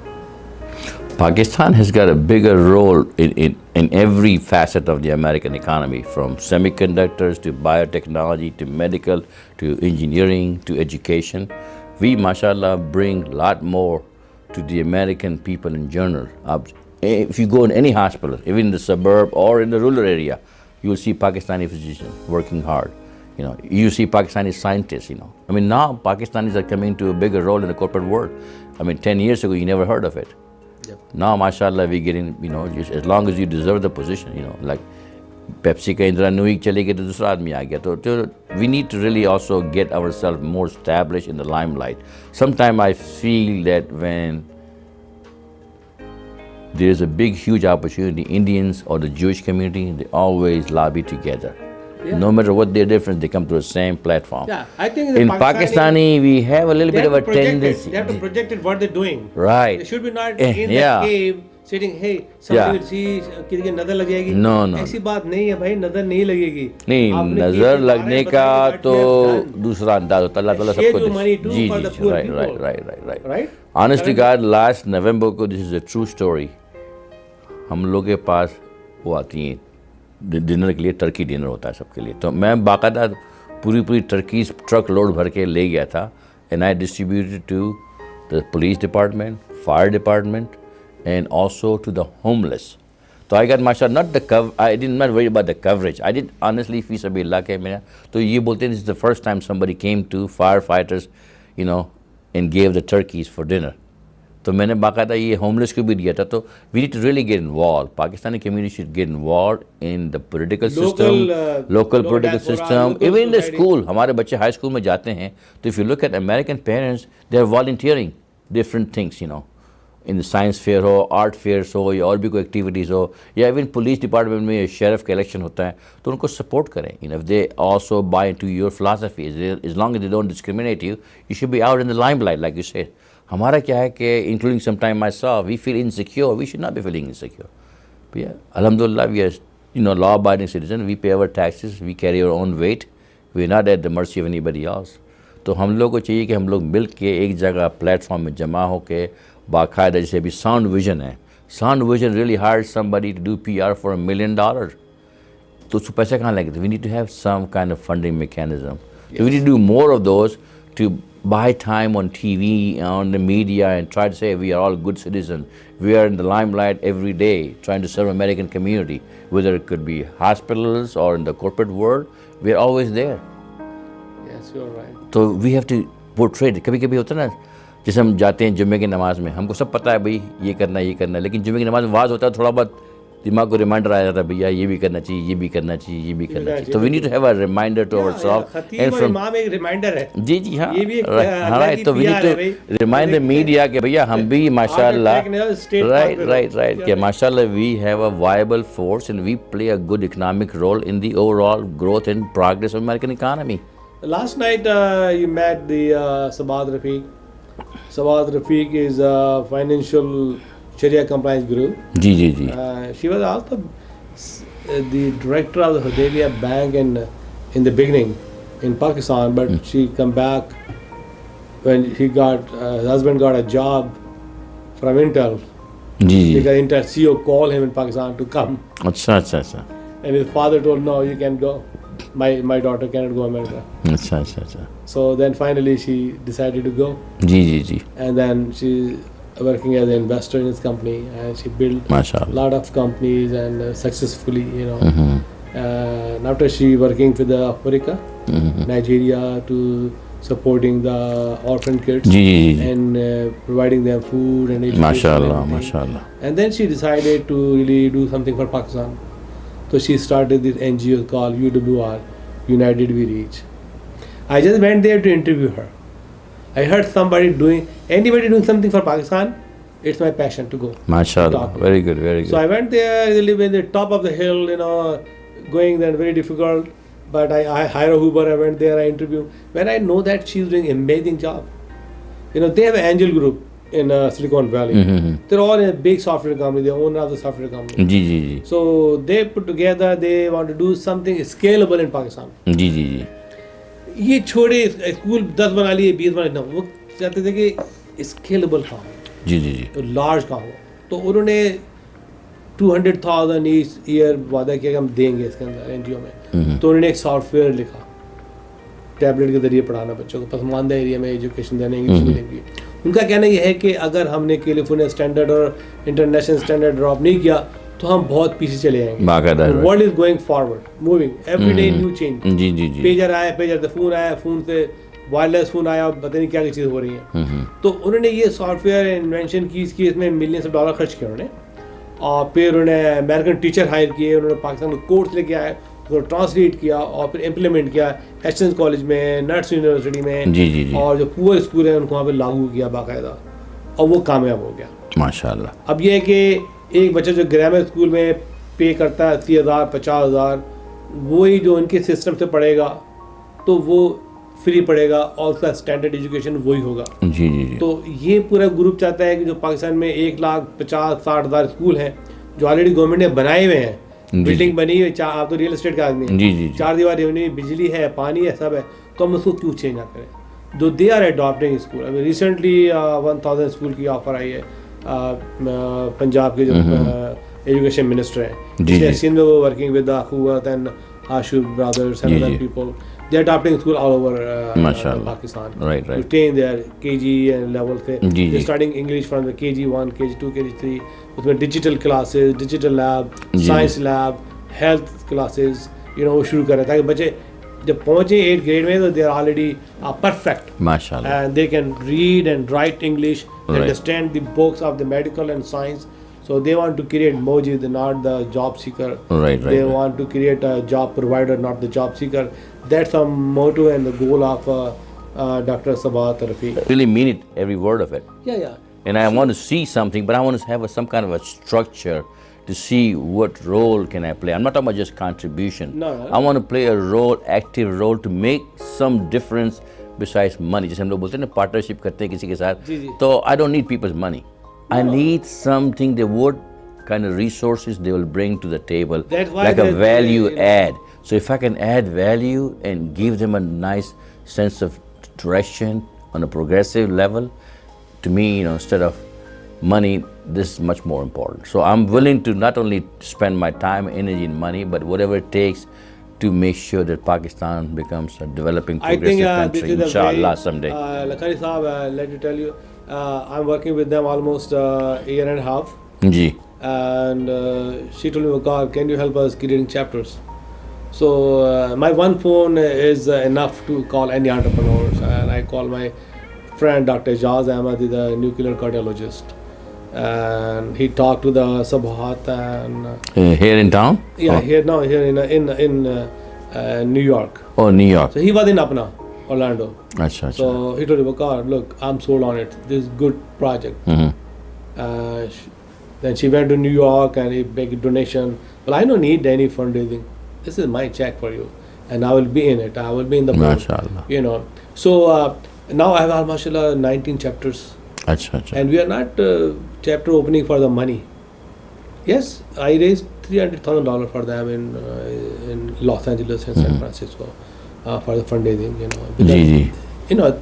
Pakistan has got a bigger role in every facet of the American economy, from semiconductors to biotechnology to medical to engineering to education. We, mashallah, bring a lot more to the American people in general. If you go in any hospital, even in the suburb or in the rural area, you will see Pakistani physicians working hard. You see Pakistani scientists, I mean, now Pakistanis are coming to a bigger role in the corporate world. I mean, 10 years ago, you never heard of it. Now, mashallah, we're getting, just as long as you deserve the position, like Pepsi ka Indra Nooyi chale gaye to dusra aadmi aa gaya. So we need to really also get ourselves more established in the limelight. Sometimes I feel that when there's a big, huge opportunity. Indians or the Jewish community, they always lobby together. Yeah. No matter what their difference, they come to the same platform. Yeah, I think the In Pakistani, we have a little bit of a tendency. They have to project it what they're doing. Right. They should be not in that cave sitting, hey, somebody will see, किसी की नजर लग जाएगी. No. ऐसी बात नहीं है भाई, नजर नहीं लगेगी. नहीं, नजर लगने का तो दूसरा अंदाज होता है. अल्लाह ताला सबको जी. Right. Honestly God, last November को, this is a true story. हम लोग के पास वो आती हैं डिनर के लिए, टर्की डिनर होता है सबके लिए. तो मैं बाकायदा पूरी टर्की ट्रक लोड भर के ले गया था. And I distributed to the police department, fire department, and also to the homeless. So I got mashallah, I did not worry about the coverage. I did honestly fi sabilillah ke mera. So ye bolte this is the first time somebody came to firefighters, and gave the turkeys for dinner. So maine baqaida ye homeless ko bhi diya tha. So we need to really get involved. Pakistani community should get involved in the political system, local political system, even in the school. Hamare bacche high school mein jate hain. So if you look at American parents, they are volunteering different things, in the science fair हो, art fairs हो, या और भी कोई activities हो, या even police department में sheriff का election होता है, तो उनको support करें. If they also buy into your philosophy, as long as they don't discriminate you, you should be out in the limelight, like you said. हमारा क्या है कि, including sometimes myself, we feel insecure. We should not be feeling insecure. But yeah, alhamdulillah, we are, law-abiding citizens. We pay our taxes. We carry our own weight. We are not at the mercy of anybody else. تو ہم لوگ کو چاہیے کہ ہم لوگ مل کے ایک جگہ پلیٹ فارم میں جمع ہو کے باقاعدہ, جیسے ابھی ساؤنڈ ویژن ہے, sound vision really hire somebody to do PR for $1 million. تو اس کو پیسے کہاں لگے؟ We need to have some kind of funding mechanism. So we need to do more of those to buy time on TV, on the media, and try to say we are all good citizens. We are in the limelight every day trying to serve American community, whether it could be hospitals or in the corporate world. We are always there. Yes, you are right. تو we have to portrait. کبھی کبھی ہوتا ہے نا, جیسے ہم جاتے ہیں جمعے کی نماز میں, ہم کو سب پتہ ہے بھائی یہ کرنا ہے, لیکن جمعے کی نماز میں واز ہوتا ہے, تھوڑا بہت دماغ کو ریمائنڈر آ جاتا ہے بھیا یہ بھی کرنا چاہیے, یہ بھی کرنا چاہیے, یہ بھی کرنا چاہیے. تو we need to have a reminder to our self. خطیب اور امام ایک ریمائنڈر ہے. جی ہاں, تو we need to remind the media کہ بھیا ہم بھی ماشاء اللہ, رائٹ کہ ماشاء اللہ we have a viable force and we play a good economic role in the overall growth and progress of American economy. Last night you met the Sabahat Rafiq. Sabahat Rafiq is a financial Sharia compliance guru. Ji. She was also the director of the Hudaybiyah Bank in the beginning in Pakistan, but she come back when her husband got a job from Intel. Ji. Because Intel CEO called him in Pakistan to come. Acha. And his father told, no, you can go. My daughter cannot go America. Acha. So then finally she decided to go. Ji. And then she's working as an investor in his company, and she built a lot of companies and successfully, And after she working with the Africa, Nigeria, to supporting the orphan kids and providing them food and education. Mashallah. And then she decided to really do something for Pakistan. So she started this NGO called UWR, United We Reach. I just went there to interview her. I heard anybody doing something for Pakistan, it's my passion to go. MashaAllah, very good. So I went there, they live in the top of the hill, going there very difficult. But I hired a Uber, I went there, I interviewed. When I know that she's doing an amazing job. They have an angel group in Silicon Valley. They're all in a big software company, the owner of the software company. Ji. So they put together, they want to do something scalable in Pakistan. Ji. یہ چھوڑے school 10 بنا لیے 20 بنا لیے, وہ چاہتے تھے کہ اسکیلیبل کام ہو. جی. تو لارج کام ہو. تو انہوں نے 200,000 ایچ ایئر وعدہ کیا کہ ہم دیں گے اس کے اندر این جی او میں. تو انہوں نے ایک سافٹ ویئر لکھا, ٹیبلٹ کے ذریعے پڑھانا بچوں کو, پسماندہ ایریا میں ایجوکیشن دینا, انگلش میڈیم کی. ان کا کہنا یہ ہے کہ اگر ہم نے کیلیفورنیا اسٹینڈرڈ اور انٹرنیشنل اسٹینڈرڈ ڈراپ نہیں کیا تو ہم بہت پیچھے چلے جائیں گے. World is going forward, moving every day new change. جی. پیجر آیا, پیجر سے فون آیا, فون سے وائرلیس فون آیا, پتہ نہیں کیا چیز ہو رہی ہیں. تو انہوں نے یہ سافٹ ویئر انوینشن کی, اس میں ملینس آف ڈالر خرچ کیا انہوں نے, اور پھر انہوں نے امیریکن ٹیچر ہائر کیے, انہوں نے پاکستان کے کورس لے کے آئے, اس کو ٹرانسلیٹ کیا اور پھر امپلیمنٹ کیا ایسٹنس کالج میں, نٹس یونیورسٹی میں, اور جو پور اسکول ہیں ان کو وہاں پہ لاگو کیا باقاعدہ, اور وہ کامیاب ہو گیا ماشاء اللہ. اب یہ ہے کہ ایک بچہ جو گرامر اسکول میں پے کرتا ہے 80,000 50,000 وہی جو ان کے سسٹم سے پڑھے گا تو وہ فری پڑھے گا اور اس کا اسٹینڈرڈ ایجوکیشن وہی ہوگا. تو یہ پورا گروپ چاہتا ہے کہ جو پاکستان میں 1,50,000-60,000 اسکول ہیں جو آلریڈی گورنمنٹ نے بنائے ہوئے ہیں, بلڈنگ بنی ہوئی, آپ تو ریئل اسٹیٹ کا آدمی ہیں, 4 دیواری بنی ہوئی, بجلی ہے, پانی ہے, سب ہے, تو ہم اس کو کیوں چینج نہ کریں. جو دے آر اڈاپٹنگ اسکول, ابھی ریسنٹلی 1,000 اسکول کی آفر آئی ہے پنجاب کے جو ایجوکیشن منسٹر ہیں, سندھ میں وہ ورکنگ ود اخوت and Ashur brothers and other people. They are adopting school all over Pakistan. Right. To train their KG and level. They're studying English from the KG1, KG2, KG3. With digital classes, digital lab, science lab, health classes. وہ شروع کر رہے تاکہ بچے جب پہنچے 8th grade میں تو they are already perfect. MashaAllah. And they can read and write English, understand the books of the medical and science. So they want to create Mojid, not the job seeker. They want to create a job provider, not the job seeker. That's the motto and the goal of Dr. Sabahat Rafiq. I really mean it, every word of it. Yeah. And I want to see something, but I want to have some kind of a structure to see what role can I play. I'm not talking about just contribution. No. I want to play a role, active role, to make some difference besides money. جیسے ہم لوگ بولتے ہیں نا partnership کرتے ہیں کسی کے ساتھ, تو I don't need people's money. I need something, what kind of resources they will bring to the table, like a value add. So if I can add value and give them a nice sense of direction on a progressive level, to me, instead of money, this is much more important. So I'm willing to not only spend my time, energy and money, but whatever it takes to make sure that Pakistan becomes a developing, progressive country, inshallah, someday. Lakhani Saab, let me tell you, I'm working with them almost a year and a half. And she told me, God, can you help us creating chapters? So my one phone is enough to call any entrepreneurs. And I call my friend Dr. Ijaz Ahmed, the nuclear cardiologist. And he talked to the Sabahat and here in town? Yeah, here in New York. Oh, New York. So he was in Apna, Orlando. Achha. So he told me, God, look, I'm sold on it. This is a good project. Then she went to New York and he made a donation. Well, I don't need any fundraising. This is my check for you. And I will be in it. I will be in the board. MashaAllah. So now I have, mashallah, 19 chapters. Achha. And we are not chapter opening for the money. Yes, I raised $300,000 for them in Los Angeles and San Francisco for the fundraising, because,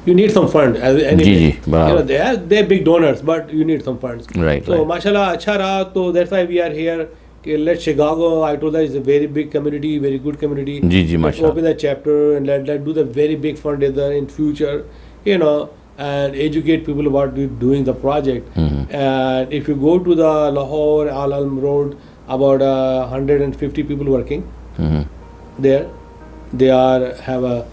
you need some fund. Anyway, they're big donors, but you need some funds. Right. So, mashallah, acha raha. So that's why we are here. Let Chicago, I told her, it's a very big community, very good community. Let's open the chapter and let do the very big fundraiser in future, and educate people about doing the project. And if you go to the Lahore Al Alm Road, about 150 people working there. They have a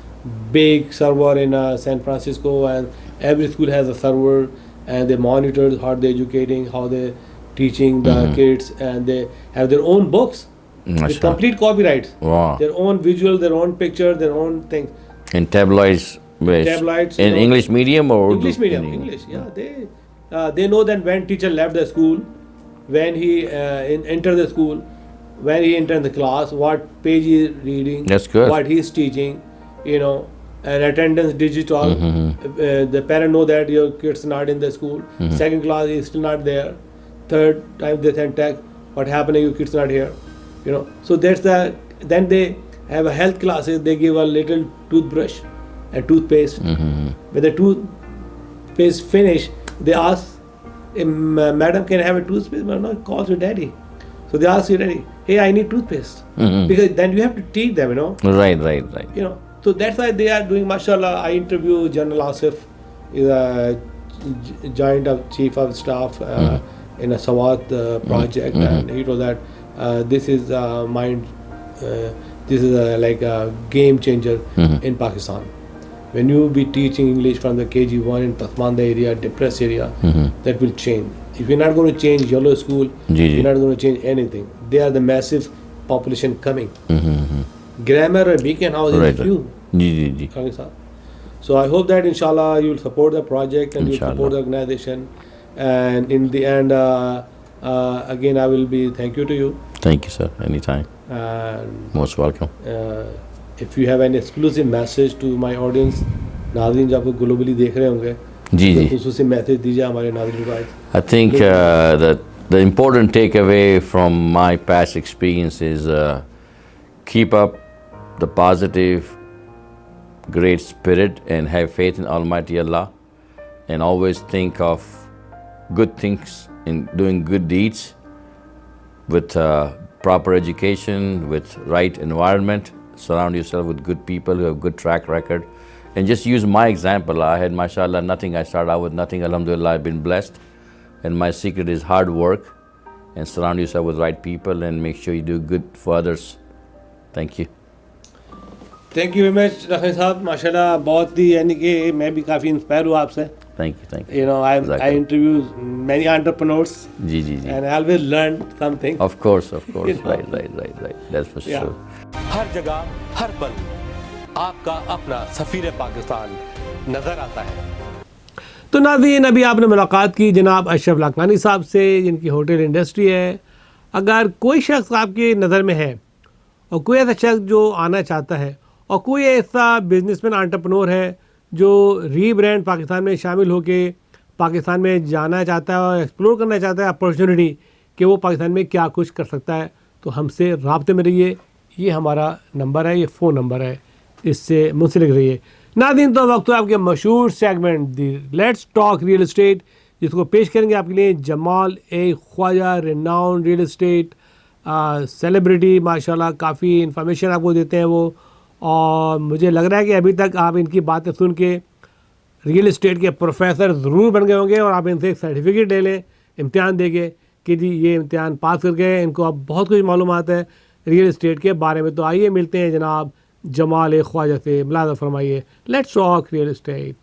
big server in San Francisco, and every school has a server, and they monitor how they're educating, how they're teaching the kids, and they have their own books with complete copyrights. Wow. Their own visual, their own picture, their own things. And tabloids. Tabloids. In English medium or English medium? English, yeah. They know that when teacher left the school, when he entered the school, when he entered the class, what page he is reading, that's good, what he is teaching, and attendance digital. The parent know that your kid's not in the school. Second class is still not there. Third time they send text, what happened, your kid's not here. So that's then they have a health classes. They give a little toothbrush and toothpaste. When the toothpaste finish, they ask, madam, can I have a toothpaste? But no, calls your daddy. So they ask your daddy, hey, I need toothpaste. Because then you have to teach them, Right. So that's why they are doing, mashallah. I interviewed General Asif, is a joint of chief of staff in a Sawat project, and he told that this is like a game changer in Pakistan. When you be teaching English from the KG1 in Pasmanda area, depressed area, that will change. If you're not going to change yellow school, you're not going to change anything. They are the massive population coming. Grammar and Beacon House is few. So I hope that inshallah you will support the project and you will support the organization. And in the end, Again, I will be thank you to you. Thank you, sir. Anytime. Most welcome. If you have any exclusive message to my audience, ناظرین جو آپ کو globally دیکھ رہے ہوں گے, جی جی, خصوصی message دیجیے ہمارے ناظرین کو. I think the important takeaway from my past experience is keep up the positive, great spirit and have faith in Almighty Allah, and always think of good things and doing good deeds with proper education, with right environment. Surround yourself with good people who have good track record. And just use my example. I had, mashallah, nothing. I started out with nothing. Alhamdulillah, I've been blessed. And my secret is hard work. And surround yourself with right people and make sure you do good for others. Thank you. Thank you very much, Rahman صاحب. ماشاءاللہ بہت ہی, یعنی کہ میں بھی کافی inspire ہوں آپ سے. Thank you, thank you. You know, I interview many entrepreneurs. G G G. And I always learn something. Of course, of course. Right. That's for sure. ہر جگہ ہر پل آپ کا اپنا سفیر پاکستان نظر آتا ہے. تو ناظرین, ابھی آپ نے ملاقات کی جناب اشرف لاکھانی صاحب سے, جن کی ہوٹل انڈسٹری ہے. اگر کوئی شخص آپ کی نظر میں ہے اور کوئی ایسا شخص جو آنا چاہتا ہے, اور کوئی ایسا بزنس مین انٹرپرنور ہے جو ری برانڈ پاکستان میں شامل ہو کے پاکستان میں جانا چاہتا ہے اور ایکسپلور کرنا چاہتا ہے اپرچونٹی کہ وہ پاکستان میں کیا کچھ کر سکتا ہے, تو ہم سے رابطے میں رہیے. یہ ہمارا نمبر ہے, یہ فون نمبر ہے, اس سے منسلک رہیے. ناظرین, تو وقت ہے آپ کے مشہور segment the let's talk real estate, جس کو پیش کریں گے آپ کے لیے جمال اے خواجہ, ریناؤنڈ ریئل اسٹیٹ سیلیبریٹی. ماشاءاللہ کافی انفارمیشن آپ کو دیتے ہیں وہ, اور مجھے لگ رہا ہے کہ ابھی تک آپ ان کی باتیں سن کے ریئل اسٹیٹ کے پروفیسر ضرور بن گئے ہوں گے, اور آپ ان سے ایک سرٹیفکیٹ لے لیں, امتحان دے کے کہ جی یہ امتحان پاس کر گئے, ان کو اب بہت کچھ معلومات ہے ریئل اسٹیٹ کے بارے میں. تو آئیے ملتے ہیں جناب جمال خواجہ سے. ملاحظہ فرمائیے. Let's talk real estate.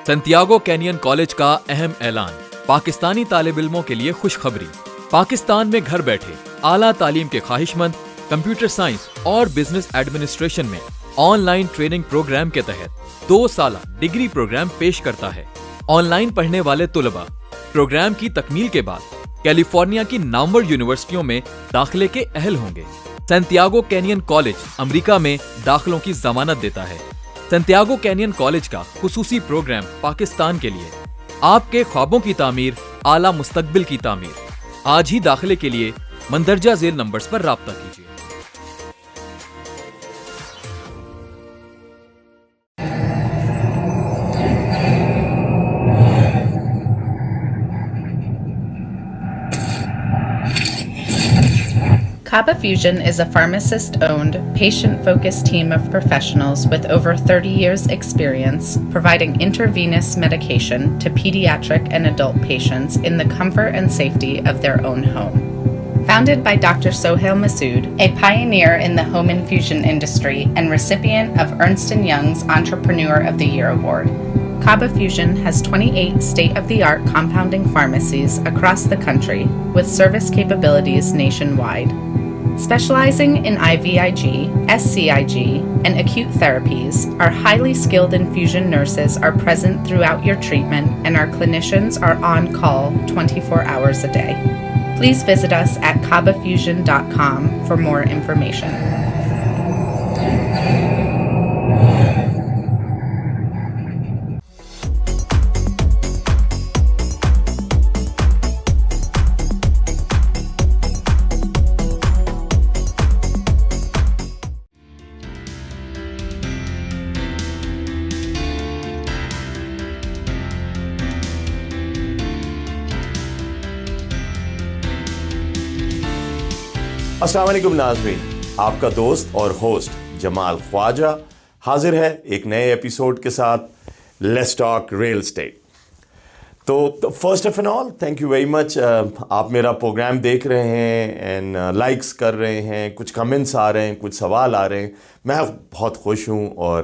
سنتیاگو canyon college کا اہم اعلان. پاکستانی طالب علموں کے لیے خوشخبری. پاکستان میں گھر بیٹھے اعلیٰ تعلیم کے خواہش مند کمپیوٹر سائنس اور بزنس ایڈمنسٹریشن میں آن لائن ٹریننگ پروگرام کے تحت 2 سالہ ڈگری پروگرام پیش کرتا ہے. آن لائن پڑھنے والے طلباء پروگرام کی تکمیل کے بعد کیلیفورنیا کی نامور یونیورسٹیوں میں داخلے کے اہل ہوں گے. سنتیاگو کینین کالج امریکہ میں داخلوں کی ضمانت دیتا ہے. سنتیاگو کینین کالج کا خصوصی پروگرام پاکستان کے لیے آپ کے خوابوں کی تعمیر, اعلیٰ مستقبل کی تعمیر. آج ہی داخلے کے لیے مندرجہ ذیل نمبرز پر رابطہ کیجیے. Kaba Fusion is a pharmacist-owned, patient-focused team of professionals with over 30 years' experience providing intravenous medication to pediatric and adult patients in the comfort and safety of their own home. Founded by Dr. Sohail Masood, a pioneer in the home infusion industry and recipient of Ernst & Young's Entrepreneur of the Year Award, Kaba Fusion has 28 state-of-the-art compounding pharmacies across the country with service capabilities nationwide. Specializing in IVIG, SCIG, and acute therapies, our highly skilled infusion nurses are present throughout your treatment and our clinicians are on call 24 hours a day. Please visit us at kabafusion.com for more information. السلام علیکم ناظرین, آپ کا دوست اور host جمال خواجہ حاضر ہے ایک نئے ایپیسوڈ کے ساتھ لیٹس ٹاک ریئل اسٹیٹ. تو first of all thank you very much. آپ میرا پروگرام دیکھ رہے ہیں اینڈ لائکس کر رہے ہیں, کچھ کمنٹس آ رہے ہیں, کچھ سوال آ رہے ہیں. میں بہت خوش ہوں اور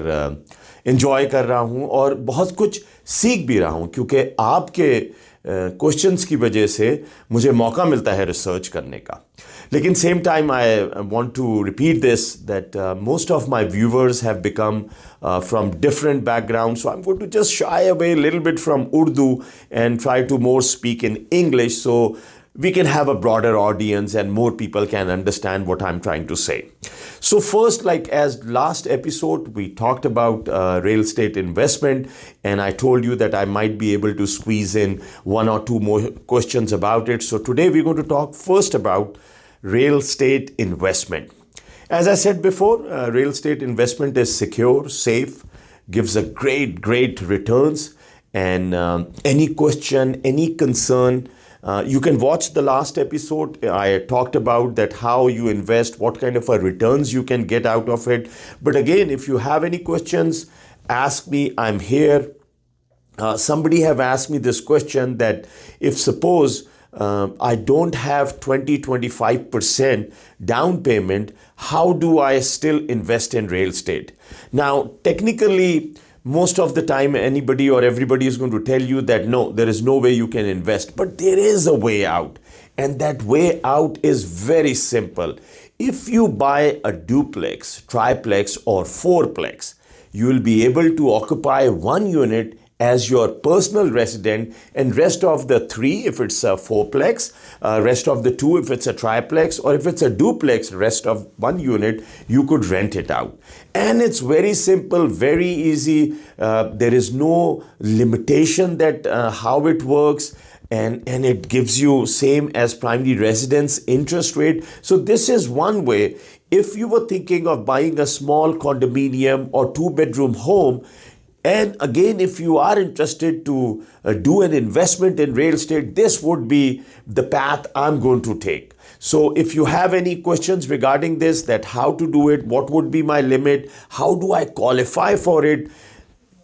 انجوائے کر رہا ہوں اور بہت کچھ سیکھ بھی رہا ہوں، کیونکہ آپ کے کوشچنس کی وجہ سے مجھے موقع ملتا ہے ریسرچ کرنے کا. لیکن same time I want to repeat this that most of my viewers have become from different background, so I am going to just shy away little bit from Urdu and try to more speak in English so we can have a broader audience and more people can understand what I'm trying to say. So first, like as last episode, we talked about real estate investment, and I told you that I might be able to squeeze in one or two more questions about it. So today we're going to talk first about real estate investment. As I said before, real estate investment is secure, safe, gives a great returns, and any question, any concern, you can watch the last episode. I talked about that how you invest, what kind of a returns you can get out of it. But again, if you have any questions, ask me. I'm here. Somebody have asked me this question that if suppose I don't have 20-25% down payment, how do I still invest in real estate? Now, technically, most of the time anybody or everybody is going to tell you that no, there is no way you can invest, but there is a way out, and that way out is very simple. If you buy a duplex, triplex or fourplex, you will be able to occupy one unit as your personal resident, and rest of the 3 if it's a fourplex, rest of the 2 if it's a triplex, or if it's a duplex, rest of 1 unit you could rent it out. And it's very simple, very easy. There is no limitation that how it works, and it gives you same as primary residence interest rate. So this is one way. If you were thinking of buying a small condominium or 2-bedroom home, and again, if you are interested to do an investment in real estate, this would be the path I'm going to take. So if you have any questions regarding this, that how to do it, what would be my limit, how do I qualify for it,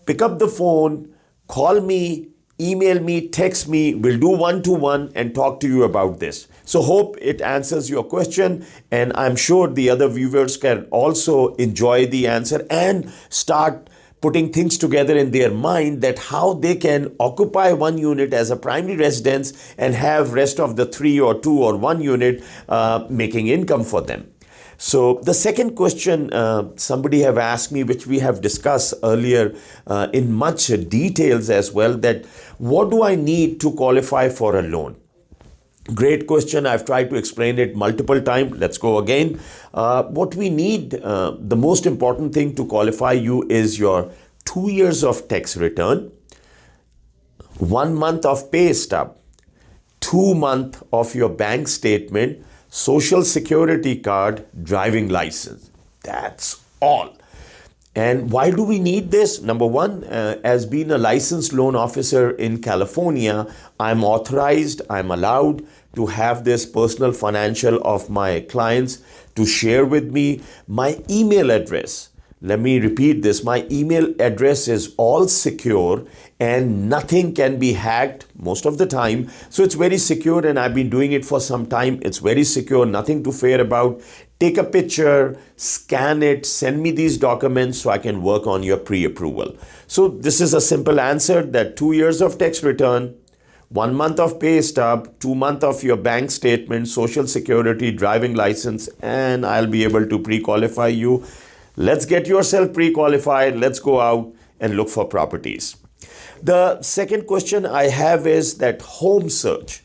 pick up the phone, call me, email me, text me. We'll do one-to-one and talk to you about this. So hope it answers your question, and I'm sure the other viewers can also enjoy the answer and start putting things together in their mind that how they can occupy one unit as a primary residence and have rest of the 3 or 2 or 1 unit making income for them. So the second question somebody have asked me, which we have discussed earlier in much details as well, that what do I need to qualify for a loan? Great question. I've tried to explain it multiple times. Let's go again. What we need, the most important thing to qualify you is your 2 years of tax return, 1 month of pay stub, 2 months of your bank statement, social security card, driving license. That's all. And why do we need this? Number one, as being a licensed loan officer in California, I'm authorized, I'm allowed to have this personal financial of my clients to share with me. My email address, let me repeat this, my email address is all secure and nothing can be hacked most of the time. So it's very secure, and I've been doing it for some time. It's very secure, nothing to fear about. Take a picture, scan it, send me these documents so I can work on your pre-approval. So this is a simple answer, that 2 years of tax return, 1 month of pay stub, 2 months of your bank statement, social security, driving license, and I'll be able to pre-qualify you. Let's get yourself pre-qualified. Let's go out and look for properties. The second question I have is that home search.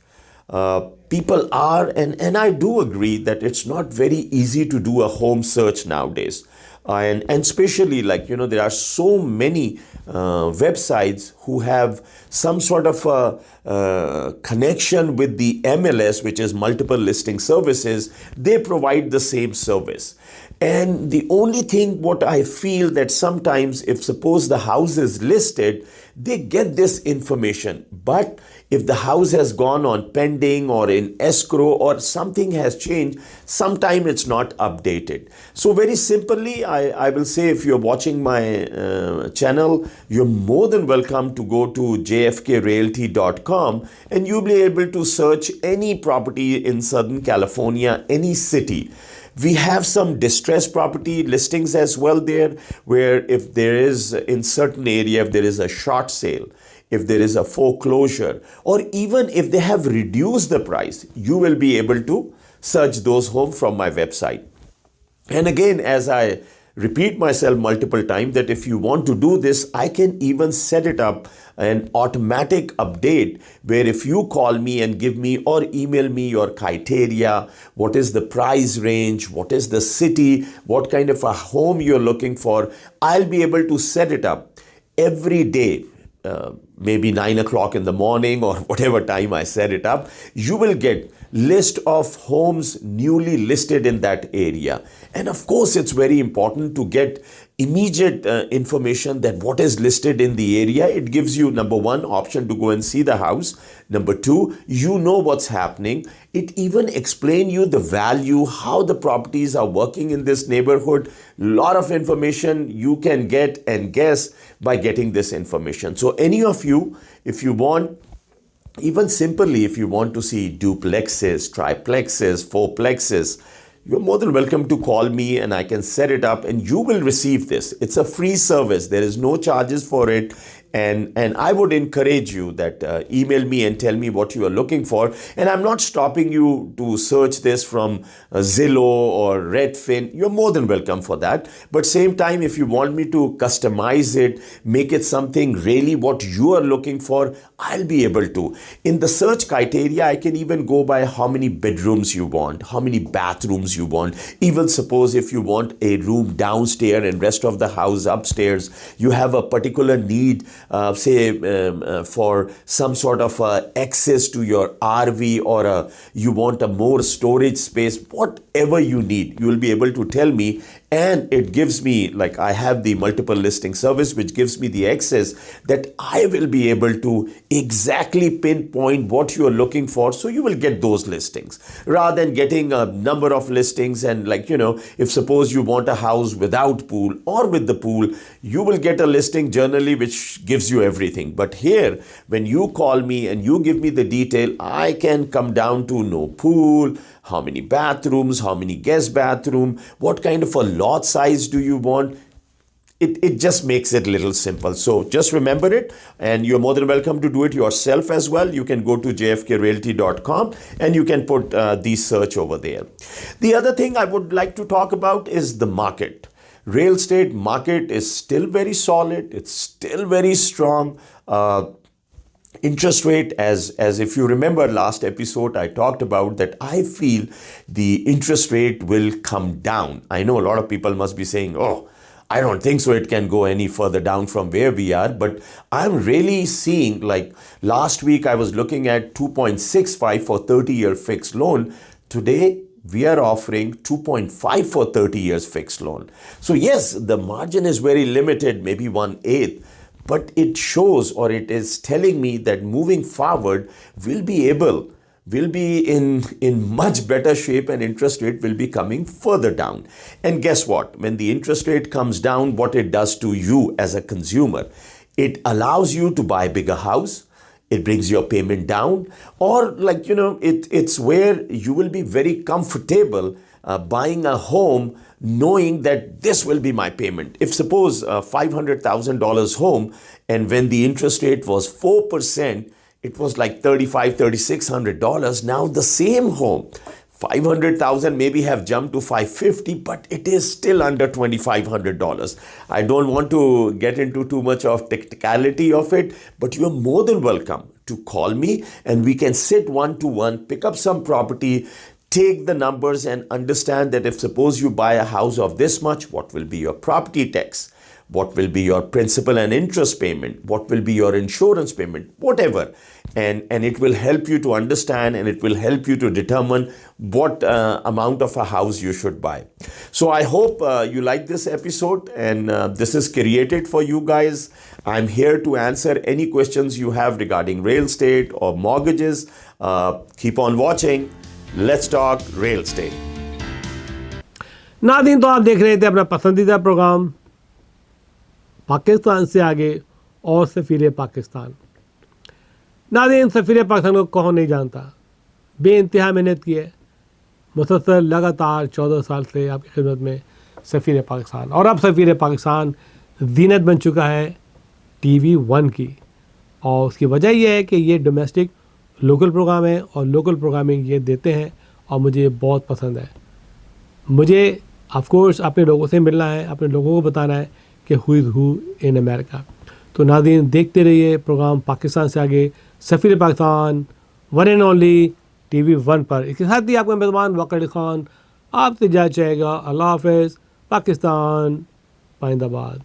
People are, and I do agree that it's not very easy to do a home search nowadays. And especially, like, you know, there are so many websites who have some sort of a connection with the MLS, which is multiple listing services. They provide the same service. And the only thing what I feel that sometimes if suppose the house is listed, they get this information. But if the house has gone on pending or in escrow or something has changed, sometime it's not updated. So very simply, I will say, if you're watching my channel, you're more than welcome to go to jfkrealty.com and you'll be able to search any property in Southern California, any city. We have some distressed property listings as well there, where if there is in certain area, if there is a short sale, if there is a foreclosure, or even if they have reduced the price, you will be able to search those homes from my website. And again, as I repeat myself multiple times, that if you want to do this, I can even set it up an automatic update where if you call me and give me or email me your criteria, what is the price range, what is the city, what kind of a home you're looking for, I'll be able to set it up every day. Maybe 9 o'clock in the morning or whatever time I set it up, you will get list of homes newly listed in that area. And of course, it's very important to get immediate information that what is listed in the area. It gives you, number one, option to go and see the house. Number two, you know what's happening. It even explains you the value, how the properties are working in this neighborhood. Lot of information you can get and guess by getting this information. So any of you, if you want, even simply if you want to see duplexes, triplexes, fourplexes, you're more than welcome to call me and I can set it up and you will receive this. It's a free service. There is no charges for it. And I would encourage you that email me and tell me what you are looking for. And I'm not stopping you to search this from Zillow or Redfin. You're more than welcome for that. But same time, if you want me to customize it, make it something really what you are looking for, I'll be able to. In the search criteria, I can even go by how many bedrooms you want, how many bathrooms you want. Even suppose if you want a room downstairs and rest of the house upstairs, you have a particular need, for some sort of access to your RV, or you want a more storage space, whatever you need, you will be able to tell me. And it gives me, like I have the multiple listing service, which gives me the access that I will be able to exactly pinpoint what you are looking for. So you will get those listings rather than getting a number of listings. And like, you know, if suppose you want a house without pool or with the pool, you will get a listing generally which gives you everything. But here, when you call me and you give me the detail, I can come down to no pool, how many bathrooms, how many guest bathroom, what kind of a lot size do you want. It just makes it a little simple. So just remember it, and you're more than welcome to do it yourself as well. You can go to jfkrealty.com and you can put the search over there. The other thing I would like to talk about is the market. Real estate market is still very solid. It's still very strong. Interest rate, as if you remember last episode, I talked about that I feel the interest rate will come down. I know a lot of people must be saying, oh, I don't think so it can go any further down from where we are. But I'm really seeing, like last week I was looking at 2.65 for 30-year fixed loan. Today, we are offering 2.5 for 30 years fixed loan. So yes, the margin is very limited, maybe 1/8. But it shows, or it is telling me that moving forward, we'll be in much better shape, and interest rate will be coming further down. And guess what? When the interest rate comes down, what it does to you as a consumer, it allows you to buy a bigger house. It brings your payment down, or like, you know, it's where you will be very comfortable buying a home knowing that this will be my payment. If suppose $500,000 home, and when the interest rate was 4%, it was like $3,600. Now the same home, 500,000 maybe have jumped to 550, but it is still under $2,500. I don't want to get into too much of technicality of it, but you are more than welcome to call me and we can sit one-to-one, pick up some property, take the numbers and understand that if suppose you buy a house of this much, what will be your property tax? What will be your principal and interest payment? What will be your insurance payment? Whatever. And it will help you to understand, and it will help you to determine what amount of a house you should buy. So I hope you like this episode, and this is created for you guys. I'm here to answer any questions you have regarding real estate or mortgages. Keep on watching. Let's talk real estate. नाज़रीन, तो आप देख रहे थे अपना पसंदीदा programme Pakistan से आगे और सफ़ीर पाकिस्तान। नाज़रीन, सफ़ीर पाकिस्तान को कौन नहीं जानता, बेइंतहा मेहनत की है, مسلسل لگاتار 14 سال سے آپ کی خدمت میں سفیر پاکستان، اور اب سفیر پاکستان زینت بن چکا ہے ٹی وی 1 کی، اور اس کی وجہ یہ ہے کہ یہ ڈومیسٹک لوکل پروگرام ہے اور لوکل پروگرامنگ یہ دیتے ہیں اور مجھے یہ بہت پسند ہے. مجھے آف کورس اپنے لوگوں سے ملنا ہے، اپنے لوگوں کو بتانا ہے کہ ہو از ہو ان امریکہ. تو ناظرین دیکھتے رہیے پروگرام پاکستان سے آگے، سفیر Pakistan one and only T V 1 پر. اس کے ساتھ ہی آپ کا میزبان وقار علی خان آپ سے جا چاہے گا. اللہ حافظ. پاکستان پائندہ باد.